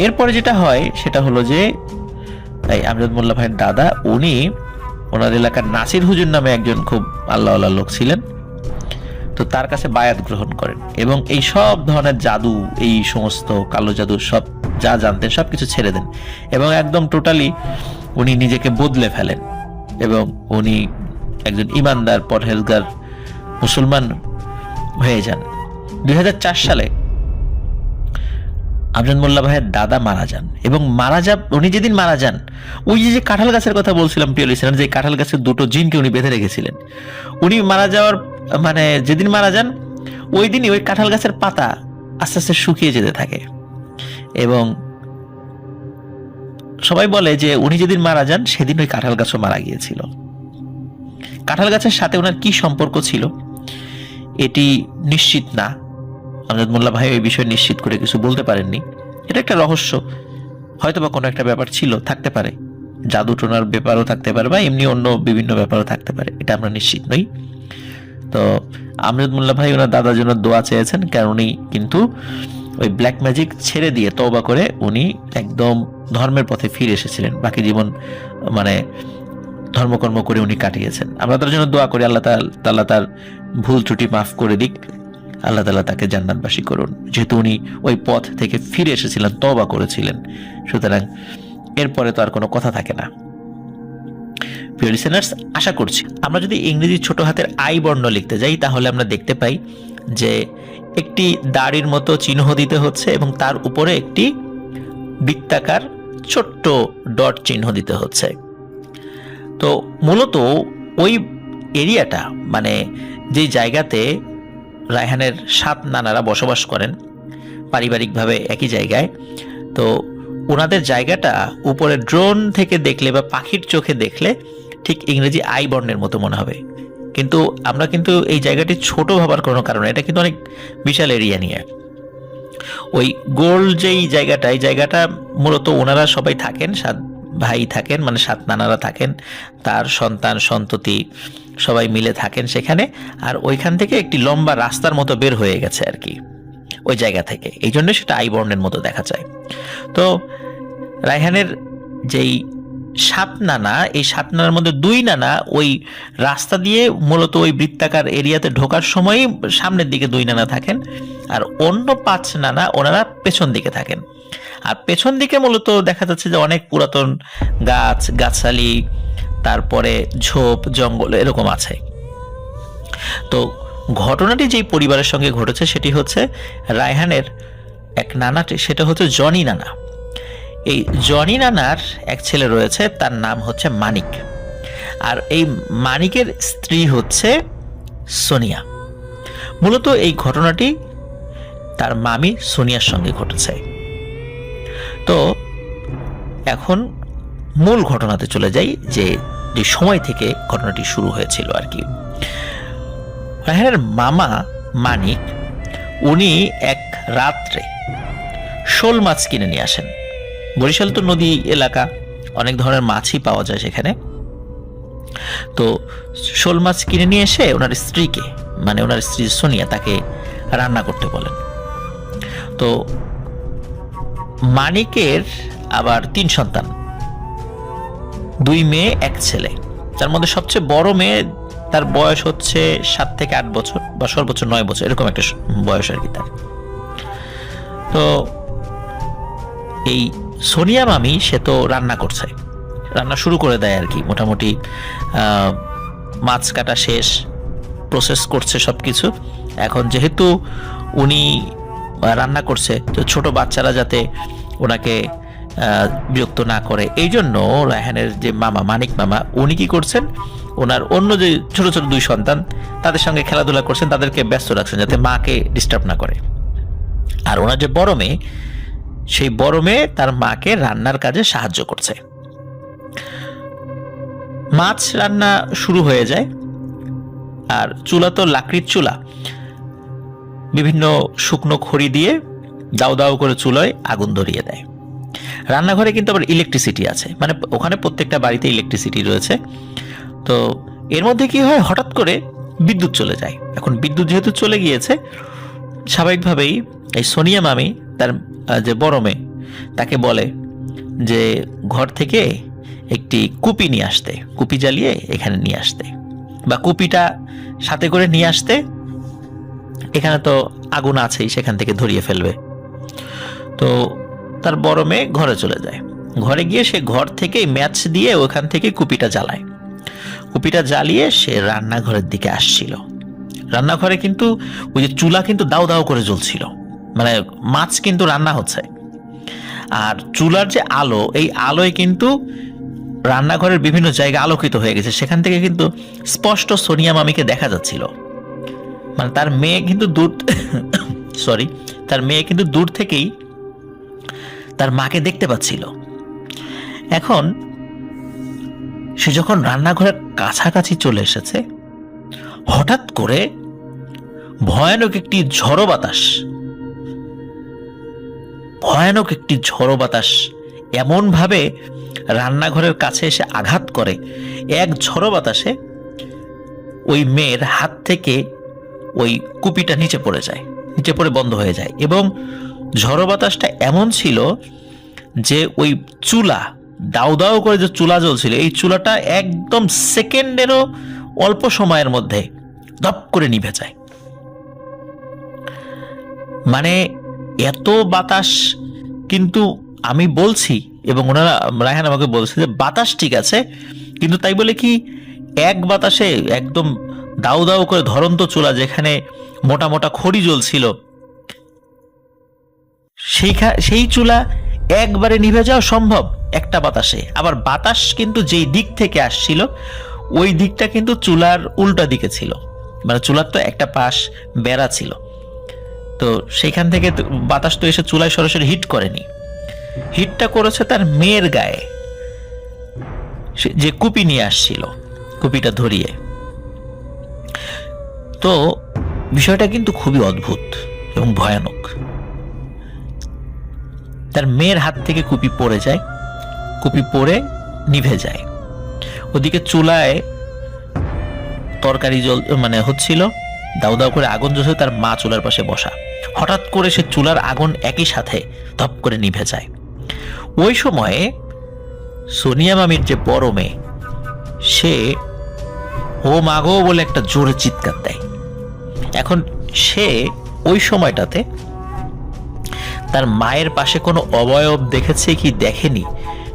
এরপরে যেটা হয় সেটা হলো যে এই আমজাদ মোল্লা ভাইয়ের দাদা উনি ওনার এলাকার নাসির হুজুর নামে একজন খুব আল্লাহওয়ালা লোক ছিলেন, তো তার কাছে বায়াত গ্রহণ করেন এবং এই সব ধরনের জাদু, এই সমস্ত কালো জাদু সব যা জানতেন সবকিছু ছেড়ে দেন এবং একদম টোটালি উনি নিজেকে বদলে ফেলেন এবং উনি একজন ইমানদার পরহেজগার মুসলমান হয়ে যান। 2004 সালে আমজাদ মোল্লা ভাইয়ের দাদা মারা যান, এবং উনি যেদিন মারা যান, ওই যে কাঁঠাল গাছের কথা বলছিলাম প্রিয় লিসেনার, যে কাঁঠাল গাছের দুটো জিনকে উনি বেঁধে রেখেছিলেন, উনি মারা যাওয়ার মানে যেদিন মারা যান ওই দিনই ওই কাঁঠাল গাছের পাতা আস্তে আস্তে শুকিয়ে যেতে থাকে। এবং সবাই বলে যে উনি যেদিন মারা যান সেদিন ওই কাঁঠাল গাছও মারা গিয়েছিল। কাঁঠাল গাছের সাথে ওনার কি সম্পর্ক ছিল এটি নিশ্চিত না, আমজাদ মোল্লা ভাই এই বিষয়ে নিশ্চিত করে কিছু বলতে পারেননি। এটা একটা রহস্য, হয়তো বা কোনো একটা ব্যাপার ছিল, থাকতে পারে, জাদু টোনার ব্যাপারও থাকতে পারে, বা এমনি অন্য বিভিন্ন ব্যাপারও থাকতে পারে, এটা আমরা নিশ্চিত নই। তো আমজাদ মোল্লা ভাই ওনার দাদার জন্য দোয়া চেয়েছেন, কারণ উনি কিন্তু ওই ব্ল্যাক ম্যাজিক ছেড়ে দিয়ে তওবা করে উনি একদম ধর্মের পথে ফিরে এসেছিলেন, বাকি জীবন মানে ধর্মকর্ম করে উনি কাটিয়েছেন। আমরা তার জন্য দোয়া করি আল্লাহ তাআলা তার ভুল ত্রুটি মাফ করে দিক, আল্লাহ তাআলা তাকে জান্নাতবাসী করুন, যেহেতু উনি ওই পথ থেকে ফিরে এসেছিলেন, তওবা করেছিলেন, সুতরাং এরপরে তো আর কোনো কথা থাকে না। প্রিয় লিসেনার্স, আশা করছি আমরা যদি ইংরেজি ছোট হাতের আই বর্ণ লিখতে যাই তাহলে আমরা দেখতে পাই যে একটি দাড়ির মতো চিহ্ন দিতে হচ্ছে এবং তার উপরে একটি বৃত্তাকার ছোট্ট ডট চিহ্ন দিতে হচ্ছে। তো মূলত ওই এরিয়াটা মানে যে জায়গাতে রায়হানের 7 নানারা বসবাস করেন পারিবারিকভাবে একই জায়গায়, তো ওনাদের জায়গাটা উপরে ড্রোন থেকে দেখলে বা পাখির চোখে দেখলে ঠিক ইংরেজি আই বর্ণের মতো মনে হবে, কিন্তু আমরা কিন্তু এই জায়গাটি ছোট ভাবার কোনো কারণ, এটা কিন্তু অনেক বিশাল এরিয়া নিয়ে। ওই গোল যেই জায়গাটা, এই জায়গাটা মূলত ওনারা সবাই থাকেন, 7 ভাই থাকেন, মানে 7 নানারা থাকেন, তার সন্তান সন্ততি সবাই মিলে থাকেন সেখানে। আর ওইখান থেকে একটি লম্বা রাস্তার মতো বের হয়ে গেছে আর কি ওই জায়গা থেকে, এই জন্য সেটা আই বর্ণের মতো দেখা যায়। তো রায়হানের যেই 7 নানা, এই 7 নানার মধ্যে 2 নানা ওই রাস্তা দিয়ে মূলত ওই বৃত্তাকার এরিয়াতে ঢোকার সময়ই সামনের দিকে 2 নানা থাকেন, আর অন্য 5 নানা ওনারা পেছন দিকে থাকেন। আর পেছন দিকে মূলত দেখা যাচ্ছে যে অনেক পুরাতন গাছালি, তারপরে ঝোপ জঙ্গল এরকম আছে। তো ঘটনাটি যেই পরিবারের সঙ্গে ঘটেছে সেটি হচ্ছে রায়হানের এক নানাটি, সেটা হচ্ছে জনি নানা। এই জনি নানার এক ছেলে রয়েছে, তার নাম হচ্ছে মানিক, আর এই মানিকের স্ত্রী হচ্ছে সোনিয়া। মূলত এই ঘটনাটি তার মামি সোনিয়ার সঙ্গে ঘটেছে। তো এখন মূল ঘটনাতে চলে যাই, যে সময় থেকে ঘটনাটি শুরু হয়েছিল আর কি। রায়হানের মামা মানিক উনি এক রাত্রে শোল মাছ কিনে নিয়ে আসেন। বরিশাল তো নদী এলাকা, অনেক ধরনের মাছই পাওয়া যায় সেখানে। তো শোল মাছ কিনে নিয়ে এসে ওনার স্ত্রীকে, মানে ওনার স্ত্রী সোনিয়া, তাকে রান্না করতে বলেন। তো মানিকের আবার 3 সন্তান, 2 মেয়ে 1 ছেলে, তার মধ্যে সবচেয়ে বড় মেয়ে, তার বয়স হচ্ছে 7 থেকে 8 বছর বা সর্বোচ্চ 9 বছর এরকম একটা বয়স আর কি তার। তো এই সোনিয়া মামি সে তো রান্না শুরু করে দেয় আর কি, মোটামুটি মাছ কাটা শেষ, প্রসেস করছে সবকিছু। এখন যেহেতু উনি রান্না করছে, তো ছোট বাচ্চারা যাতে ওনাকে বিরক্ত না করে, এই জন্য রায়হানের যে মামা মানিক মামা উনি কি করছেন, ওনার অন্য যে ছোট ছোট 2 সন্তান তাদের সঙ্গে খেলাধুলা করছেন, তাদেরকে ব্যস্ত রাখছেন যাতে মাকে ডিস্টার্ব না করে। আর ওনার যে বড় মেয়ে, সেই বড় মেয়ে তার মাকে রান্নার কাজে সাহায্য করছে। মাছ রান্না শুরু হয়ে যায়, আর চুলা তো লাকড়ির চুলা, বিভিন্ন শুকনো খড়ি দিয়ে দাও দাও করে চুলায় আগুন ধরিয়ে দেয়। রান্নাঘরে কিন্তু আবার ইলেকট্রিসিটি আছে, মানে ওখানে প্রত্যেকটা বাড়িতে ইলেকট্রিসিটি রয়েছে। তো এর মধ্যে কি হয়, হঠাৎ করে বিদ্যুৎ চলে যায়। এখন বিদ্যুৎ যেহেতু চলে গিয়েছে, স্বাভাবিকভাবেই এই সোনিয়া মামি তার যে বড় মেয়ে তাকে বলে যে ঘর থেকে একটি কুপি নিয়ে আসতে, কুপি জ্বালিয়ে এখানে নিয়ে আসতে, বা কুপিটা সাথে করে নিয়ে আসতে, এখানে তো আগুন আছেই, সেখান থেকে ধরিয়ে ফেলবে। তো তার বড় মেয়ে ঘরে চলে যায়, ঘরে গিয়ে সে ঘর থেকে ম্যাচ দিয়ে ওখান থেকে কুপিটা জ্বালায়। কুপিটা জ্বালিয়ে সে রান্নাঘরের দিকে আসছিল। রান্নাঘরে কিন্তু ওই যে চুলা কিন্তু দাও দাও করে জ্বলছিল, মানে মাছ কিন্তু রান্না হচ্ছে, আর চুলার যে আলো, এই আলোয় কিন্তু রান্নাঘরের বিভিন্ন জায়গা আলোকিত হয়ে গেছে, সেখান থেকে কিন্তু স্পষ্ট সোনিয়া মামিকে দেখা যাচ্ছিল। মানে তার মেয়ে কিন্তু দূর সরি তার মেয়ে কিন্তু দূর থেকেই তার মাকে দেখতে পাচ্ছিল। এখন সে যখন রান্নাঘরের কাছাকাছি চলে এসেছে, হঠাৎ করে ভয়ানক একটি ঝড়ো বাতাস এমন ভাবে রান্নাঘরের কাছে এসে আঘাত করে, এক ঝড়ো বাতাসে ওই মেয়ের হাত থেকে ওই কুপিটা নিচে পড়ে বন্ধ হয়ে যায়। এবং ঝড়ো বাতাসটা এমন ছিল যে ওই চুলা, দাউ দাউ করে যে চুলা জ্বলছিল, এই চুলাটা একদম সেকেন্ডেরও অল্প সময়ের মধ্যে ধপ করে নিভে যায়। মানে এত বাতাস, কিন্তু আমি বলছি এবং ওনারা, রায়হান আমাকে বলছে যে বাতাস ঠিক আছে, কিন্তু তাই বলে কি এক বাতাসে একদম দাউ দাউ করে ধরন্ত চুলা, যেখানে মোটা মোটা খড়ি জ্বলছিল, সেই চুলা একবারে নিভে যাওয়া সম্ভব একটা বাতাসে? আবার বাতাস কিন্তু যেই দিক থেকে আসছিল ওই দিকটা কিন্তু চুলার উল্টা দিকে ছিল, মানে চুলার তো একটা পাশ বেড়া ছিল, তো সেখান থেকে বাতাস তো এসে চুলায় সরাসরি হিট করেনি, হিটটা করেছে তার মেয়ের গায়ে, যে কুপি নিয়ে আসছিল, কুপিটা ধরিয়ে। তো বিষয়টা কিন্তু খুবই অদ্ভুত এবং ভয়ানক। তার মেয়ের হাত থেকে কুপি পড়ে যায়, কুপি পড়ে নিভে যায়। ওদিকে চুলায় তরকারি হচ্ছিল, দাউ দাউ করে আগুন জ্বলছে, তার মা চুলার পাশে বসা। হঠাৎ করে সে চুলার আগুন একই সাথে ধপ করে নিভে যায়। ওই সময়ে সোনিয়া মামির যে বড় মেয়ে, সে ও মাগো বলে একটা জোরে চিৎকার দেয়। এখন সে ওই সময়টাতে তার মায়ের পাশে কোনো অবয়ব দেখেছে কি দেখেনি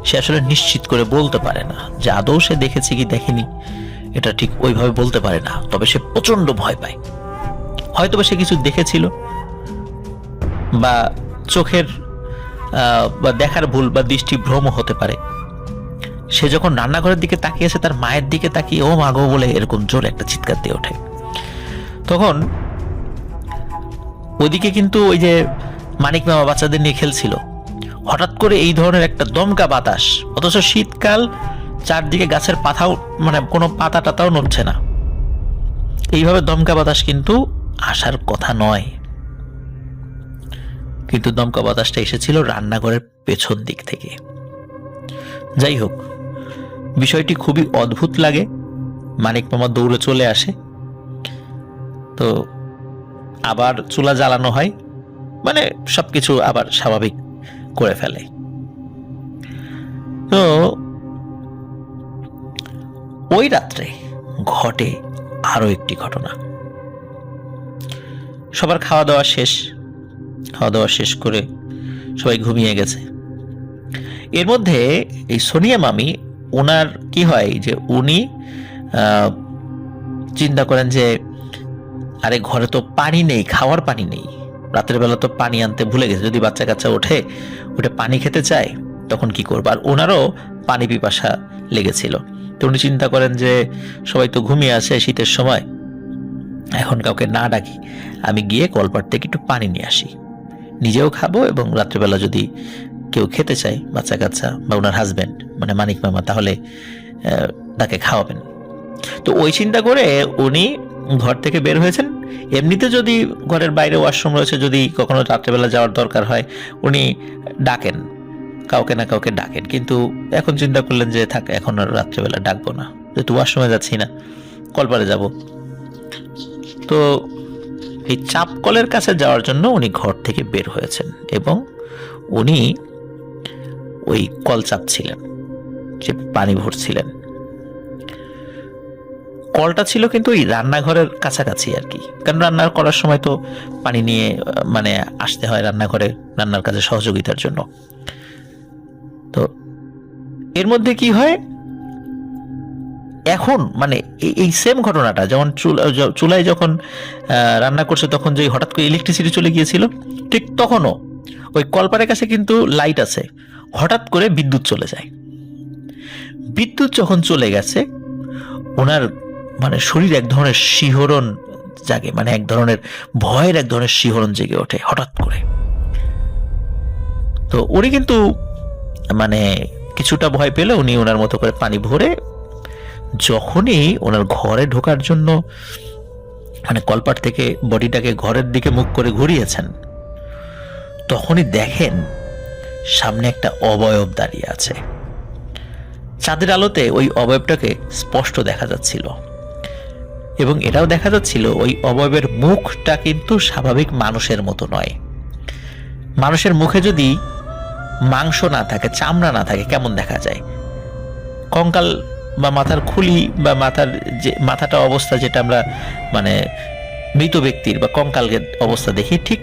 সে আসলে নিশ্চিত করে বলতে পারে না, যে আদৌ সে দেখেছে কি দেখেনি এটা ঠিক ওইভাবে বলতে পারে না। তবে সে প্রচন্ড ভয় পায়, হয়তো সে কিছু দেখেছিল, বা চোখের বা দেখার ভুল বা দৃষ্টি ভ্রম হতে পারে। সে যখন রান্নাঘরের দিকে তাকিয়েছে, তার মায়ের দিকে তাকিয়ে ও মাগো বলে এরকম জোরে একটা চিৎকার দিয়ে ওঠে। তখন ওদিকে কিন্তু ওই যে মানিক মামা বাচ্চাদের নিয়ে খেলছিল, হঠাৎ করে এই ধরনের একটা দমকা বাতাস, অথচ শীতকাল, চারদিকে গাছের পাতাও, মানে কোনো পাতা টাতাও নড়ছে না, এইভাবে দমকা বাতাস কিন্তু আসার কথা নয়। কিন্তু দমকা বাতাসটা এসেছিল রান্নাঘরের পেছন দিক থেকে। যাই হোক, বিষয়টি খুবই অদ্ভুত লাগে। মানিক মামা দৌড়ে চলে আসে, তো আবার চুলা জ্বালানো হয়, মানে সবকিছু আবার স্বাভাবিক করে ফেলে। তো ওই রাত্রে ঘটে আরো একটি ঘটনা। সবার খাওয়া দাওয়া শেষ করে সবাই ঘুমিয়ে গেছে। এর মধ্যে এই সোনিয়া মামি, ওনার কি হয় যে উনি চিন্তা করেন যে আরে ঘরে তো পানি নেই, খাওয়ার পানি নেই, রাতের বেলা তো পানি আনতে ভুলে গেছে, যদি বাচ্চা কাচ্চা ওঠে পানি খেতে চায় তখন কি করবো। আর ওনারও পানি পিপাসা লেগেছিল, তো উনি চিন্তা করেন যে সবাই তো ঘুমিয়ে আছে শীতের সময়, এখন কাউকে না ডাকি, আমি গিয়ে কলপার থেকে একটু পানি নিয়ে আসি, নিজেও খাবো এবং রাত্রেবেলা যদি কেউ খেতে চায়, বাচ্চা কাচ্চা বা ওনার হাজব্যান্ড মানে মানিক মামা, তাহলে তাকে খাওয়াবেন। তো ওই চিন্তা করে উনি ঘর থেকে বের হয়েছেন। এমনিতে যদি ঘরের বাইরে ওয়াশরুম রয়েছে, যদি কখনো রাত্রেবেলা যাওয়ার দরকার হয় উনি ডাকেন, কাউকে না কাউকে ডাকেন, কিন্তু এখন চিন্তা করলেন যে থাক, এখন আর রাত্রেবেলা ডাকবো না, যেহেতু ওয়াশরুমে যাচ্ছি না, কলপারে যাব। তো এই চাপ কলের কাছে যাওয়ার জন্য উনি ঘর থেকে বের হয়েছেন এবং উনি ওই কল চাপছিলেন, যে পানি ভরছিলেন। কলটা ছিল কিন্তু ওই রান্নাঘরের কাছাকাছি আর কি, কারণ রান্না করার সময় তো পানি নিয়ে মানে আসতে হয় রান্নাঘরে, রান্নার কাজে সহযোগিতার জন্য। তো এর মধ্যে কি হয়, এখন মানে এই সেম ঘটনাটা যেমন চুলায় যখন রান্না করছে তখন যে হঠাৎ করে ইলেকট্রিসিটি চলে গিয়েছিল, ঠিক তখনও ওই কলপারের কাছে কিন্তু লাইট আছে, হঠাৎ করে বিদ্যুৎ চলে যায়। বিদ্যুৎ যখন চলে গেছে, ওনার মানে শরীর এক ধরনের শিহরণ জাগে, মানে এক ধরনের ভয়ের এক ধরনের শিহরণ জেগে ওঠে হঠাৎ করে। তো উনি কিন্তু মানে কিছুটা ভয় পেলে উনি ওনার মতো করে পানি ভরে যখনই ওনার ঘরে ঢোকার জন্য মানে কলপাট থেকে বডিটাকে ঘরের দিকে মুখ করে ঘুরিয়েছেন, তখনই দেখেন সামনে একটা অবয়ব দাঁড়িয়ে আছে। চাঁদের আলোতে ওই অবয়বটাকে স্পষ্ট দেখা যাচ্ছিল, এবং এটাও দেখা যাচ্ছিল ওই অবয়বের মুখটা কিন্তু স্বাভাবিক মানুষের মতো নয়। মানুষের মুখে যদি মাংস না থাকে, চামড়া না থাকে, কেমন দেখা যায়? কঙ্কাল বা মাথার খুলি বা মাথার যে মাথাটা অবস্থা যেটা আমরা মানে মৃত ব্যক্তির বা কঙ্কালের অবস্থা দেখি, ঠিক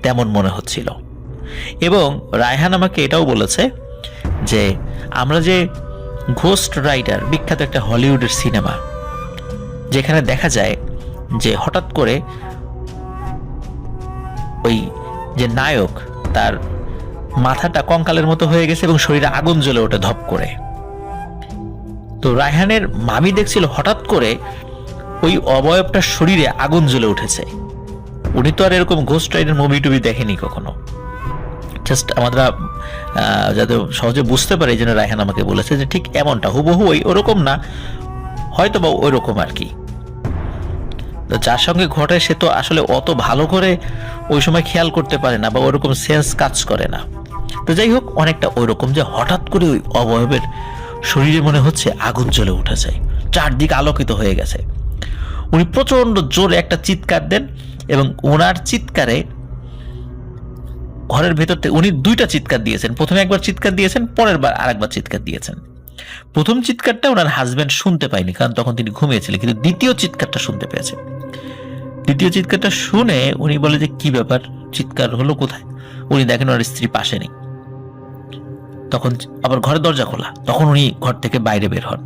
তেমন মনে হচ্ছিল। এবং রায়হান আমাকে এটাও বলেছে যে আমরা যে ঘোস্ট রাইডার, বিখ্যাত একটা হলিউডের সিনেমা, যেখানে দেখা যায় যে হঠাৎ করে ওই যে নায়ক, তার মাথাটা কঙ্কালের মতো হয়ে গেছে এবং শরীরে আগুন জ্বলে ওঠে ধপ করে। তো রায়হানের মামি দেখছিল হঠাৎ করে ওই অবয়বটার শরীরে আগুন জ্বলে উঠেছে। উনি তো আর এরকম ঘোস্ট রাইডার মুভি টুভি দেখেনি কখনো, জাস্ট আমরা যাতে সহজে বুঝতে পারে এই জন্য রায়হান আমাকে বলেছে যে ঠিক এমনটা হুবহু ওরকম না, হয়তো বা ওই রকম আর কি। তো যার সঙ্গে ঘটে সে তো আসলে অত ভালো করে ওই সময় খেয়াল করতে পারে না বা ওরকম সেন্স কাজ করে না। তো যাই হোক, অনেকটা ওইরকম যে হঠাৎ করে ওই অবয়বের শরীরে মনে হচ্ছে আগুন জ্বলে উঠেছে, চারদিক আলোকিত হয়ে গেছে। উনি প্রচন্ড জোরে একটা চিৎকার দেন এবং ওনার চিৎকারে ঘরের ভেতর থেকে উনি দুইটা চিৎকার দিয়েছেন। প্রথমে একবার চিৎকার দিয়েছেন, পরের বার আরেকবার চিৎকার দিয়েছেন। প্রথম চিৎকারটা ওনার হাজবেন্ড শুনতে পায়নি, কারণ তখন তিনি ঘুমিয়েছিলেন, কিন্তু দ্বিতীয় চিৎকারটা শুনতে পেয়েছে। দ্বিতীয় চিৎকারটা শুনে উনি বলে যে কি ব্যাপার, চিৎকার হলো কোথায়? উনি দেখেন ওনার স্ত্রী পাশে নেই। তখন আবার ঘরের দরজা খোলা, তখন উনি ঘর থেকে বাইরে বের হন।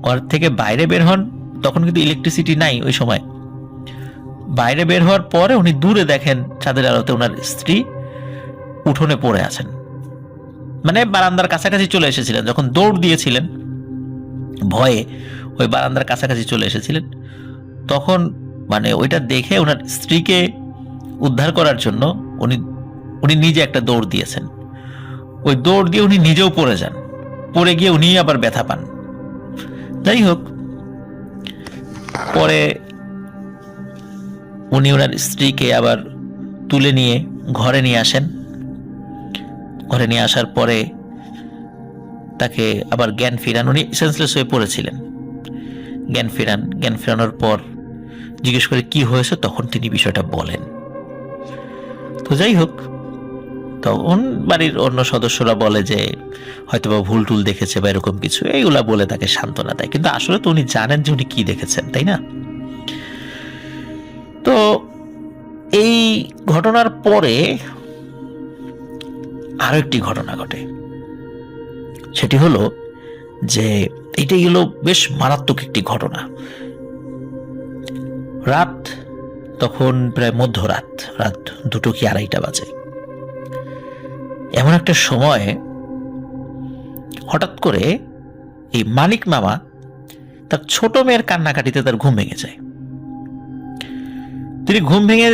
ঘর থেকে বাইরে বের হন, তখন কিন্তু ইলেকট্রিসিটি নাই ওই সময়। বাইরে বের হওয়ার পরে উনি দূরে দেখেন চাঁদের আলোতে ওনার স্ত্রী উঠোনে পড়ে আছেন, মানে বারান্দার কাছাকাছি চলে এসেছিলেন। যখন দৌড় দিয়েছিলেন ভয়ে, ওই বারান্দার কাছাকাছি চলে এসেছিলেন, তখন মানে ওইটা দেখে ওনার স্ত্রীকে উদ্ধার করার জন্য উনি নিজে একটা দৌড় দিয়েছেন। ওই দৌড় দিয়ে উনি নিজেও পড়ে যান, পড়ে গিয়ে উনি আবার ব্যথা পান। যাই হোক, পরে উনি ওনার স্ত্রীকে আবার তুলে নিয়ে ঘরে নিয়ে আসেন। ঘরে নিয়ে আসার পরে তাকে আবার জ্ঞান ফিরান। উনি সেন্সলেস হয়ে পড়েছিলেন, জ্ঞান ফিরান। জ্ঞান ফেরানোর পর জিজ্ঞেস করে কি হয়েছে, তখন তিনি বিষয়টা বলেন। তো যাই হোক, তখন বাড়ির অন্য সদস্যরা বলে যে হয়তোবা ভুল টুল দেখেছে বা এরকম কিছু, এইগুলা বলে তাকে সান্ত্বনা দেয়। কিন্তু আসলে তো উনি জানেন যে উনি কি দেখেছেন, তাই না? তো এই ঘটনার পরে আরো একটি ঘটনা ঘটে। সেটি হলো যে এটাই হলো বেশ মারাত্মক একটি ঘটনা। রাত তখন প্রায় মধ্যরাত, রাত 2টো কি 2:30 বাজে। এমন একটা সময় হঠাৎ করে এই মানিক মামা তার ছোট মেয়ের কান্নাকাটিতে তার ঘুম ভেঙে যায়। তিনি ঘুম ভেঙে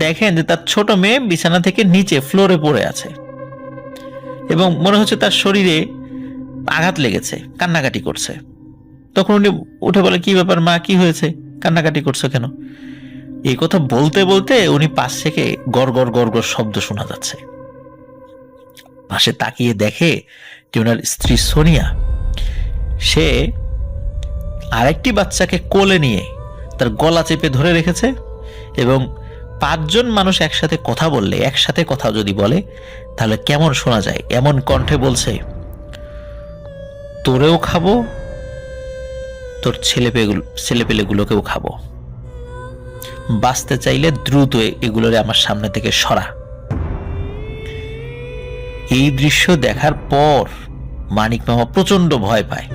দেখেন যে তার ছোট মেয়ে বিছানা থেকে নিচে ফ্লোরে পড়ে আছে এবং মনে হচ্ছে তার শরীরে আঘাত লেগেছে, কান্নাকাটি করছে। তখন উনি উঠে বলে, কি ব্যাপার মা, কি হয়েছে, কান্নাকাটি করছো কেন? এই কথা বলতে বলতে উনি পাশ থেকে গড় গড় গড় গড় শব্দ শোনা যাচ্ছে। পাশে তাকিয়ে দেখে যে ওনার স্ত্রী সোনিয়া, সে আরেকটি বাচ্চাকে কোলে নিয়ে তার গলা চেপে ধরে রেখেছে এবং 5 জন মানুষ একসাথে কথা বললে, একসাথে কথা যদি বলে তাহলে কেমন শোনা যায় এমন কণ্ঠে বলছে, তোরেও খাবো, তোর ছেলেপেলেগুলোকেও খাবো, বাঁচতে চাইলে দ্রুত এগুলোরে আমার সামনে থেকে সরা। এই দৃশ্য দেখার পর মানিক মামা প্রচন্ড ভয় পায়।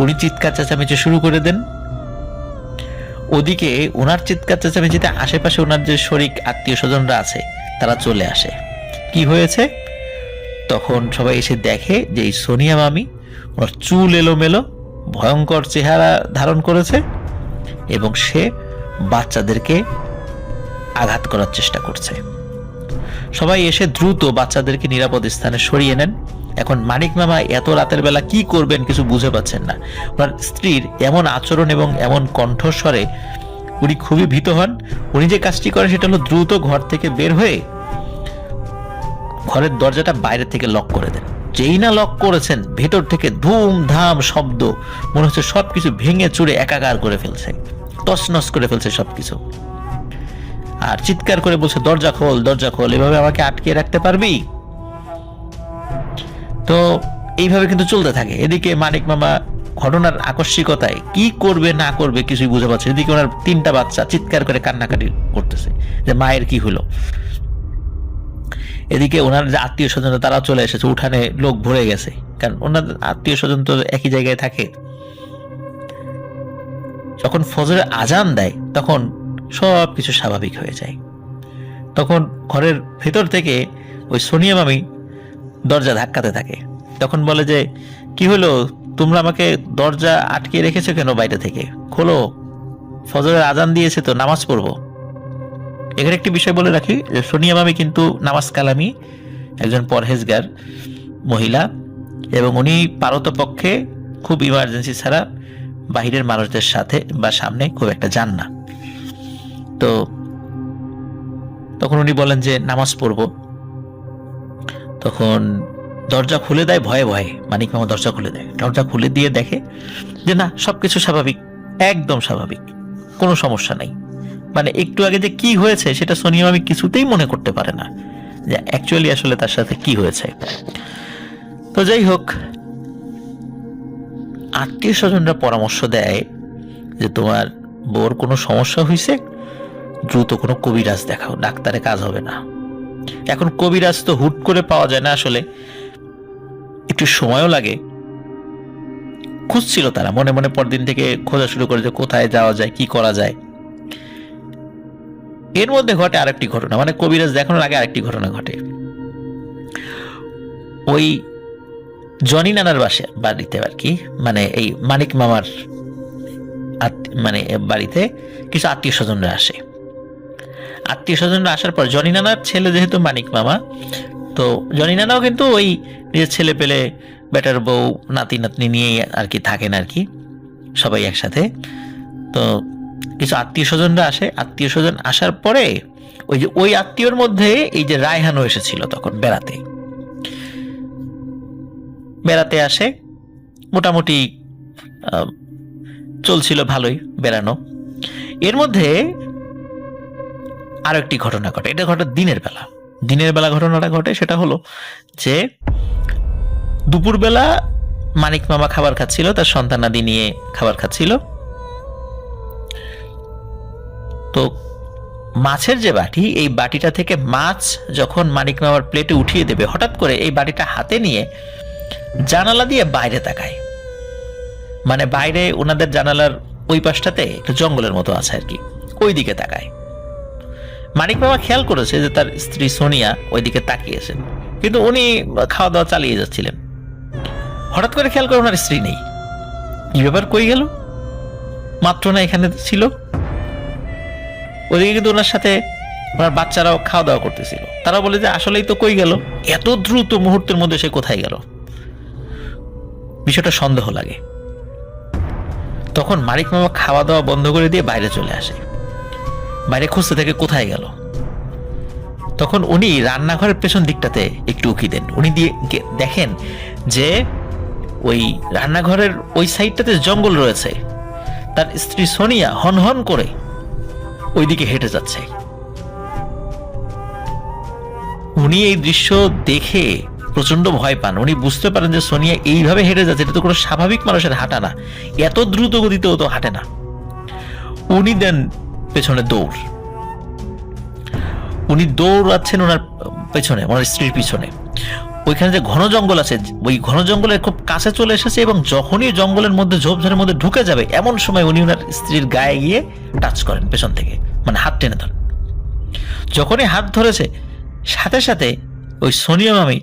উনি চিৎকার চেঁচামেচি শুরু করে দেন। ওদিকে ওনার চিৎকার চেঁচামেচিতে আশেপাশে ওনার যে শরিক আত্মীয় স্বজনরা আছে তারা চলে আসে। কি হয়েছে? তখন সবাই এসে দেখে যে এই সোনিয়া মামি, ওর চুল এলোমেলো, ভয়ঙ্কর চেহারা ধারণ করেছে এবং সে বাচ্চাদেরকে আঘাত করার চেষ্টা করছে। সবাই এসে দ্রুত বাচ্চাদেরকে নিরাপদ স্থানে সরিয়ে নেন। এখন মানিক মামা এত রাতের বেলা কি করবেন কিছু বুঝে পাচ্ছেন না। ওনার স্ত্রীর এমন আচরণ এবং এমন কণ্ঠস্বরে উনি খুবই ভীত হন। উনি যে কাজটি করেন সেটা হলো দ্রুত ঘর থেকে বের হয়ে ঘরের দরজাটা বাইরে থেকে লক করে দেন। যেই না লক করেছেন, ভেতর থেকে ধুমধাম শব্দ, মনে হচ্ছে সবকিছু ভেঙে চুরে একাকার করে ফেলছে, তছনছ করে ফেলছে সবকিছু। আর চিৎকার করে বলছে, দরজা খোল, দরজা খোল, এভাবে আমাকে আটকে রাখতে পারবি? তো এইভাবে কিন্তু চলতে থাকে। এদিকে মানিক মামা ঘটনার আকস্মিকতায় কি করবে না করবে কিছুই বুঝে পাচ্ছে। এদিকে ওনার 3টা বাচ্চা চিৎকার করে কান্নাকাটি করতেছে যে মায়ের কি হলো। এদিকে ওনার যে আত্মীয় স্বজন তারা চলে এসেছে, উঠানে লোক ভরে গেছে, কারণ ওনার আত্মীয় স্বজন তো একই জায়গায় থাকে। যখন ফজরের আজান দেয় তখন সব কিছু স্বাভাবিক হয়ে যায়। তখন ঘরের ভেতর থেকে ওই সোনিয়া মামি দরজা ধাক্কাতে থাকে। তখন বলে যে, কি হলো, তোমরা আমাকে দরজা আটকে রেখেছো কেন বাইরে থেকে? খোলো, ফজরের আজান দিয়েছে তো, নামাজ পড়বো। এখানে একটি বিষয় বলে রাখি যে সোনিয়া মামি কিন্তু নামাজ কালামি একজন পরহেজগার মহিলা, এবং উনি পারতপক্ষে খুব ইমার্জেন্সি ছাড়া বাহিরের মানুষদের সাথে বা সামনে খুব একটা যান না। তো তখন উনি বলেন যে নামাজ পড়ব। তখন দরজা খুলে দেয় ভয়ে ভয়ে, মানিক মামা দরজা খুলে দেয়। দরজা খুলে দিয়ে দেখে যে না, সবকিছু স্বাভাবিক, একদম স্বাভাবিক, কোনো সমস্যা নাই। মানে একটু আগে যে কি হয়েছে সেটা সোনিয়া মামি কিছুতেই মনে করতে পারে না যে অ্যাকচুয়ালি আসলে তার সাথে কি হয়েছে। তো যাই হোক, আত্মীয় স্বজনরা পরামর্শ দেয় যে তোমার বউর কোনো সমস্যা হয়েছে, দ্রুত কোনো কবিরাজ দেখাও, ডাক্তারে কাজ হবে না। এখন কবিরাজ তো হুট করে পাওয়া যায় না, আসলে একটু সময়ও লাগে। খুঁজছিল তারা মনে মনে, পরদিন থেকে খোঁজা শুরু করে যে কোথায় যাওয়া যায়, কি করা যায়। এর মধ্যে ঘটে আরেকটি ঘটনা, মানে কবিরাজ দেখানোর আগে আরেকটি ঘটনা ঘটে। ওই জনি নানার বাড়িতে আর কি, মানে এই মানিক মামার মানে বাড়িতে কিছু আত্মীয় স্বজনরা আসে। আত্মীয় স্বজনরা আসার পর জনি নানার ছেলে যেহেতু মানিক মামা, তো জনি নানাও কিন্তু ওই নিজের ছেলে পেলে, বেটার বউ, নাতি নাতনি নিয়ে আর কি থাকেন আর কি, সবাই একসাথে। তো কিছু আত্মীয় স্বজনরা আসে। আত্মীয় স্বজন আসার পরে ওই আত্মীয়র মধ্যে এই যে রায়হানও এসেছিল তখন বেড়াতে আসে। মোটামুটি চলছিল ভালোই বেড়ানো। এর মধ্যে আরো একটি ঘটনা ঘটে। এটা ঘটে দিনের বেলা ঘটনাটা ঘটে সেটা হলো যে দুপুরবেলা মানিক মামা খাবার খাচ্ছিল, তার সন্তানাদি নিয়ে খাবার খাচ্ছিল। তো মাছের যে বাটি, এই বাটিটা থেকে মাছ যখন মানিক মামার প্লেটে উঠিয়ে দেবে, হঠাৎ করে এই বাটিটা হাতে নিয়ে জানালা দিয়ে বাইরে তাকায়। মানে বাইরে ওনাদের জানালার ওই পাশটাতে একটা জঙ্গলের মতো আছে আর কি, ওই দিকে তাকায়। মানিক মামা খেয়াল করেছে যে তার স্ত্রী সোনিয়া ওইদিকে তাকিয়েছেন, কিন্তু উনি খাওয়া দাওয়া চালিয়ে যাচ্ছিলেন। হঠাৎ করে খেয়াল করে ওনার স্ত্রী নেই। কি ব্যাপার, কই গেল? মাত্র না এখানে ছিল। ওইদিকে কিন্তু ওনার সাথে ওনার বাচ্চারাও খাওয়া দাওয়া করতেছিল। তারা বলে যে আসলেই তো, কই গেল? এত দ্রুত মুহূর্তের মধ্যে সে কোথায় গেল? বিষয়টা সন্দেহ লাগে। তখন মানিক মামা খাওয়া দাওয়া বন্ধ করে দিয়ে বাইরে চলে আসে। বাইরে খুঁজতে থেকে কোথায় গেল। তখন উনি রান্নাঘরের পেছন দিকটাতে একটু উকি দেন। উনি দিয়ে দেখেন যে ওই রান্নাঘরের ওই সাইডটাতে জঙ্গল রয়েছে। তার স্ত্রী সোনিয়া হনহন করে ওইদিকে হেঁটে যাচ্ছে। উনি এই দৃশ্য দেখে প্রচন্ড ভয় পান। উনি বুঝতে পারেন যে সোনিয়া এইভাবে হেঁটে যাচ্ছে, এটা তো কোনো স্বাভাবিক মানুষের হাঁটা না, এত দ্রুত গতিতেও তো হাঁটে না। উনি দেন পেছনে দৌড়। উনি দৌড়াচ্ছেন ওনার পেছনে, ওনার স্ত্রীর পিছনে। ওইখানে যে ঘন জঙ্গল আছে, ওই ঘন জঙ্গলের খুব কাছে চলে এসেছে, এবং যখনই জঙ্গলের মধ্যে ঝোপঝাড়ের মধ্যে ঢুকে যাবে এমন সময় উনি ওনার স্ত্রীর গায়ে গিয়ে টাচ করেন পেছন থেকে, মানে হাত টেনে ধরেন। যখনই হাত ধরেছে সাথে সাথে ওই সোনিয়া মামি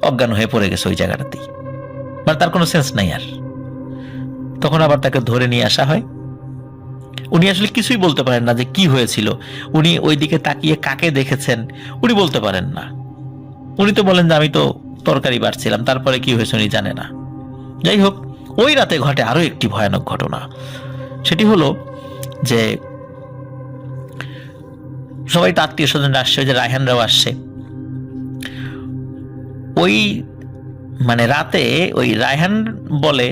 অজ্ঞান হয়ে পড়ে গেছে ওই জায়গাটাতেই, মানে তার কোনো সেন্স নাই আর। তখন আবার তাকে ধরে নিয়ে আসা হয়। উনি আসলে কিছুই বলতে পারেন না যে কি হয়েছিল, উনি ওই দিকে তাকিয়ে কাকে দেখেছেন উনি বলতে পারেন না। উনি তো বলেন যে আমি তো তরকারি বাড়ছিলাম, তারপরে কি হয়েছে উনি জানে না। যাই হোক, ওই রাতে ঘটে আরো একটি ভয়ানক ঘটনা। সেটি হলো যে সবাই তো আত্মীয় স্বজন আসছে, ওই যে রায়হানরাও আসছে। ওই মানে রাতে ওই রায়হান বলে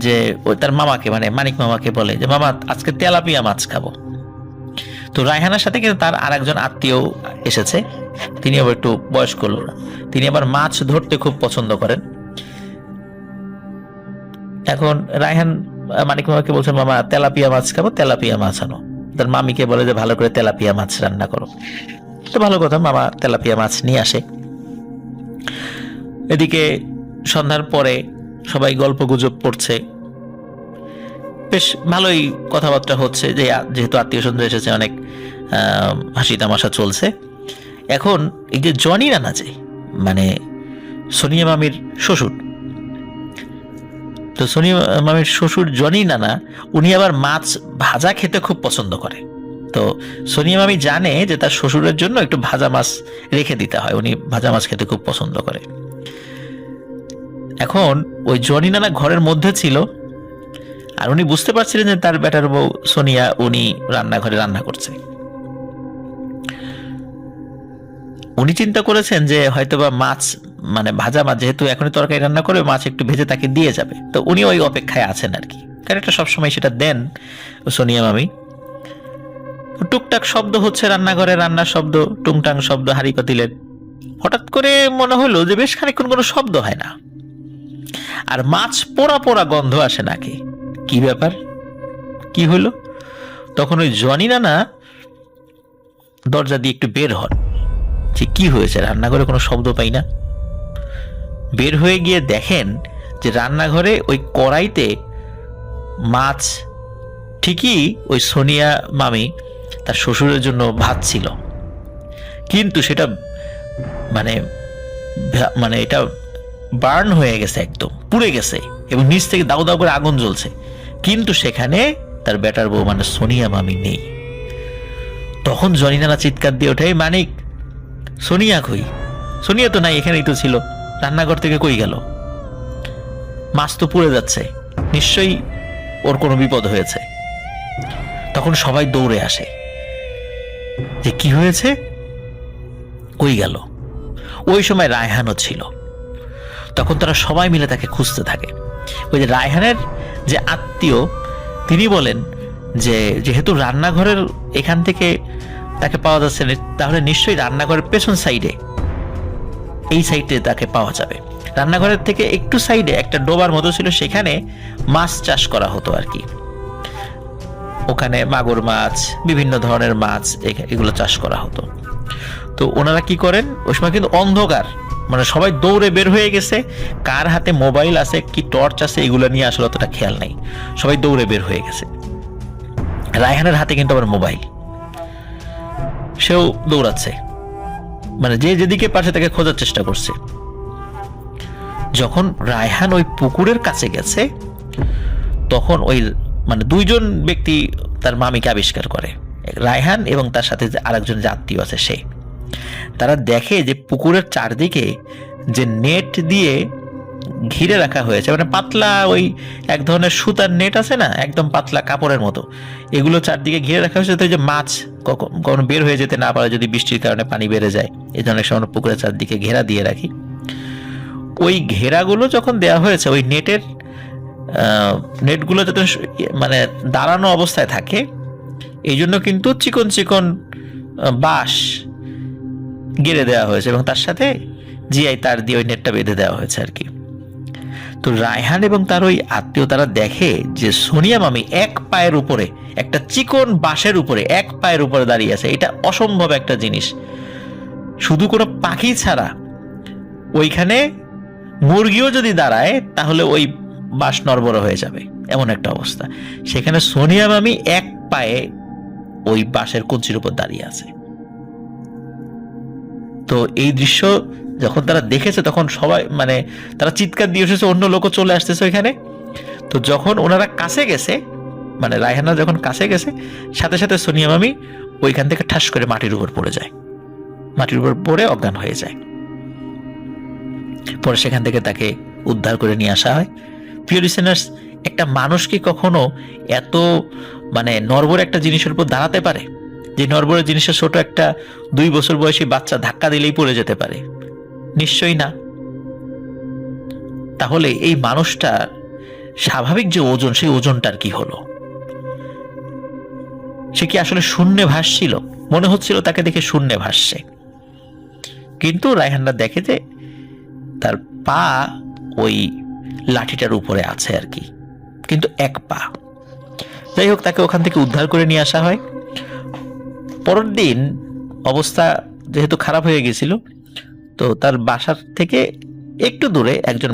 যে ওই তার মামাকে, মানে মানিক মামাকে বলে যে মামা আজকে তেলাপিয়া মাছ খাবো। তো রায়হানের সাথে কিন্তু তার আর একজন আত্মীয় এসেছে, তিনি আবার একটু বয়স্ক লোক, তিনি আবার মাছ ধরতে খুব পছন্দ করেন। এখন রায়হান মানিক মামাকে বলছে মামা তেলাপিয়া মাছ খাবো, তেলাপিয়া মাছ আনো। তার মামিকে বলে যে ভালো করে তেলাপিয়া মাছ রান্না করো। তো ভালো কথা, মামা তেলাপিয়া মাছ নিয়ে আসে। এদিকে সন্ধ্যার পরে সবাই গল্প গুজব করছে, বেশ ভালোই কথাবার্তা হচ্ছে, যে যেহেতু আত্মীয় স্বজন এসেছে অনেক হাসি তামাশা চলছে। এখন এই যে জনি রানা, যে মানে সোনিয়া মামির শ্বশুর, তো সোনিয়া মামির শ্বশুর জনি নানা উনি আবার মাছ ভাজা খেতে খুব পছন্দ করে। তো সোনিয়া মামি জানে যে তার শ্বশুরের জন্য একটু ভাজা মাছ রেখে দিতে হয়, উনি ভাজা মাছ খেতে খুব পছন্দ করে। এখন ওই জনি নানা ঘরের মধ্যে ছিল, আর উনি বুঝতে পারছিলেন যে তার বেটার বউ সোনিয়া উনি রান্নাঘরে রান্না করছে। উনি চিন্তা করেছেন যে হয়তোবা মাছ, মানে ভাজা মাছ, যেহেতু এখনই তরকারি রান্না করে মাছ একটু ভেজে তাকে দিয়ে যাবে, তো উনি ওই অপেক্ষায় আছেন আর কি, কারণ এটা সবসময় সেটা দেন সোনিয়া মামি। টুকটাক শব্দ হচ্ছে রান্নাঘরে, রান্নার শব্দ, টুংটাং শব্দ হাঁড়ি পাতিলের। হঠাৎ করে মনে হলো যে বেশ খানিকক্ষণ কোনো শব্দ হয় না, আর মাছ পোড়া পোড়া গন্ধ আসে নাকি। কি ব্যাপার, কি হলো? তখন ওই জনি নানা দরজা দিয়ে একটু বের হন, যে কি হয়েছে, রান্নাঘরে কোনো শব্দ পাই না। বের হয়ে গিয়ে দেখেন যে রান্নাঘরে ওই কড়াইতে মাছ, ঠিকই ওই সোনিয়া মামি তার শ্বশুরের জন্য ভাত ছিল, কিন্তু সেটা মানে মানে এটা বার্ন হয়ে গেছে, একদম পুড়ে গেছে, এবং নিচ থেকে দাউ দাউ করে আগুন জ্বলছে, কিন্তু সেখানে তার বেটার বউ মানে সোনিয়া মামি নেই। তখন জনি নানা চিৎকার দিয়ে ওঠে, মানিক সোনিয়া কই? সোনিয়া তো নাই, এখানেই তো ছিল, রান্নাঘর থেকে কই গেল? মাছ তো পুড়ে যাচ্ছে, নিশ্চয়ই ওর কোনো বিপদ হয়েছে। তখন সবাই দৌড়ে আসে যে কি হয়েছে, কই গেল? ওই সময় রায়হানও ছিল। তখন তারা সবাই মিলে তাকে খুঁজতে থাকে। ওই যে রায়হানের যে আত্মীয়, তিনি বলেন যে যেহেতু রান্নাঘরের এখান থেকে তাকে পাওয়া যাচ্ছে না, তাহলে নিশ্চয়ই রান্নাঘরের পেছন সাইডে, এই সাইডে তাকে পাওয়া যাবে। রান্নাঘরের থেকে একটু সাইডে একটা ডোবার মতো ছিল, সেখানে মাছ চাষ করা হতো আর কি। ওখানে মাগুর মাছ, বিভিন্ন ধরনের মাছ, এগুলো চাষ করা হতো। তো ওনারা কি করেন, ওই সময় কিন্তু অন্ধকার, মানে সবাই দৌড়ে বের হয়ে গেছে, কার হাতে মোবাইল আছে কি টর্চ আছে এগুলো নিয়ে আসলে অতটা খেয়াল নাই, সবাই দৌড়ে বের হয়ে গেছে। রায়হানের হাতে কিন্তু আবার মোবাইল, সেও দৌড়াচ্ছে, মানে যে যেদিকে পারছে তাকে খোঁজার চেষ্টা করছে। যখন রায়হান ওই পুকুরের কাছে গেছে, তখন ওই মানে দুইজন ব্যক্তি তার মামিকে আবিষ্কার করে, রায়হান এবং তার সাথে যে আরেকজন যে আত্মীয় আছে সে। তারা দেখে যে পুকুরের চারদিকে যে নেট দিয়ে ঘিরে রাখা হয়েছে, মানে পাতলা ওই এক ধরনের সুতার নেট আছে না, একদম পাতলা কাপড়ের মতো, এগুলো চারদিকে ঘিরে রাখা হয়েছে, তো যে মাছ কখনো বের হয়ে যেতে না পারে, যদি বৃষ্টির কারণে পানি বেড়ে যায়, এই ধরনের সময় পুকুরের চারদিকে ঘেরা দিয়ে রাখি। ওই ঘেরাগুলো যখন দেওয়া হয়েছে, ওই নেটগুলো যাতে মানে দাঁড়ানো অবস্থায় থাকে, এই জন্য কিন্তু চিকন চিকন বাঁশ গেড়ে দেওয়া হয়েছে, এবং তার সাথে জিআই তার দিয়ে ওই নেটটা বেঁধে দেওয়া হয়েছে আর কি। তো রায়হান এবং তার ওই আত্মীয় তারা দেখে যে সোনিয়া মামি এক পায়ের উপরে, একটা চিকন বাঁশের উপরে এক পায়ের উপরে দাঁড়িয়ে আছে। এটা অসম্ভব একটা জিনিস, শুধু কোনো পাখি ছাড়া ওইখানে মুরগিও যদি দাঁড়ায় তাহলে ওই বাঁশ নড়বড় হয়ে যাবে, এমন একটা অবস্থা। সেখানে সোনিয়া মামি এক পায়ে ওই বাঁশের কঞ্চির উপর দাঁড়িয়ে আছে। তো এই দৃশ্য যখন তারা দেখেছে তখন সবাই মানে তারা চিৎকার দিয়ে এসেছে, অন্য লোকও চলে আসতেছে ওইখানে। তো যখন ওনারা কাছে গেছে, মানে রায়হানা যখন কাছে গেছে, সাথে সাথে সোনিয়া মামি ওইখান থেকে ঠাস করে মাটির উপর পড়ে যায়, মাটির উপর পড়ে অজ্ঞান হয়ে যায়। পরে সেখান থেকে তাকে উদ্ধার করে নিয়ে আসা হয়। প্রিয় লিসেনার্স, একটা মানুষ কি কখনো এত মানে নড়বড়ে একটা জিনিসের উপর দাঁড়াতে পারে? যে নড়বড়ে জিনিসের ছোট একটা 2 বছর বয়সী বাচ্চা ধাক্কা দিলেই পড়ে যেতে পারে? নিশ্চয়ই না। তাহলে এই মানুষটার স্বাভাবিক যে ওজন, সেই ওজনটার কি হলো? সে কি আসলে শূন্যে ভাসছিল? মনে হচ্ছিল তাকে দেখে শূন্যে ভাসছে, কিন্তু রায়হানরা দেখে যে তার পা ওই লাঠিটার উপরে আছে আর কি, কিন্তু এক পা। যাই হোক, তাকে ওখান থেকে উদ্ধার করে নিয়ে আসা হয়। পরের দিন অবস্থা যেহেতু খারাপ হয়ে গেছিল, তো তার বাসার থেকে একটু দূরে একজন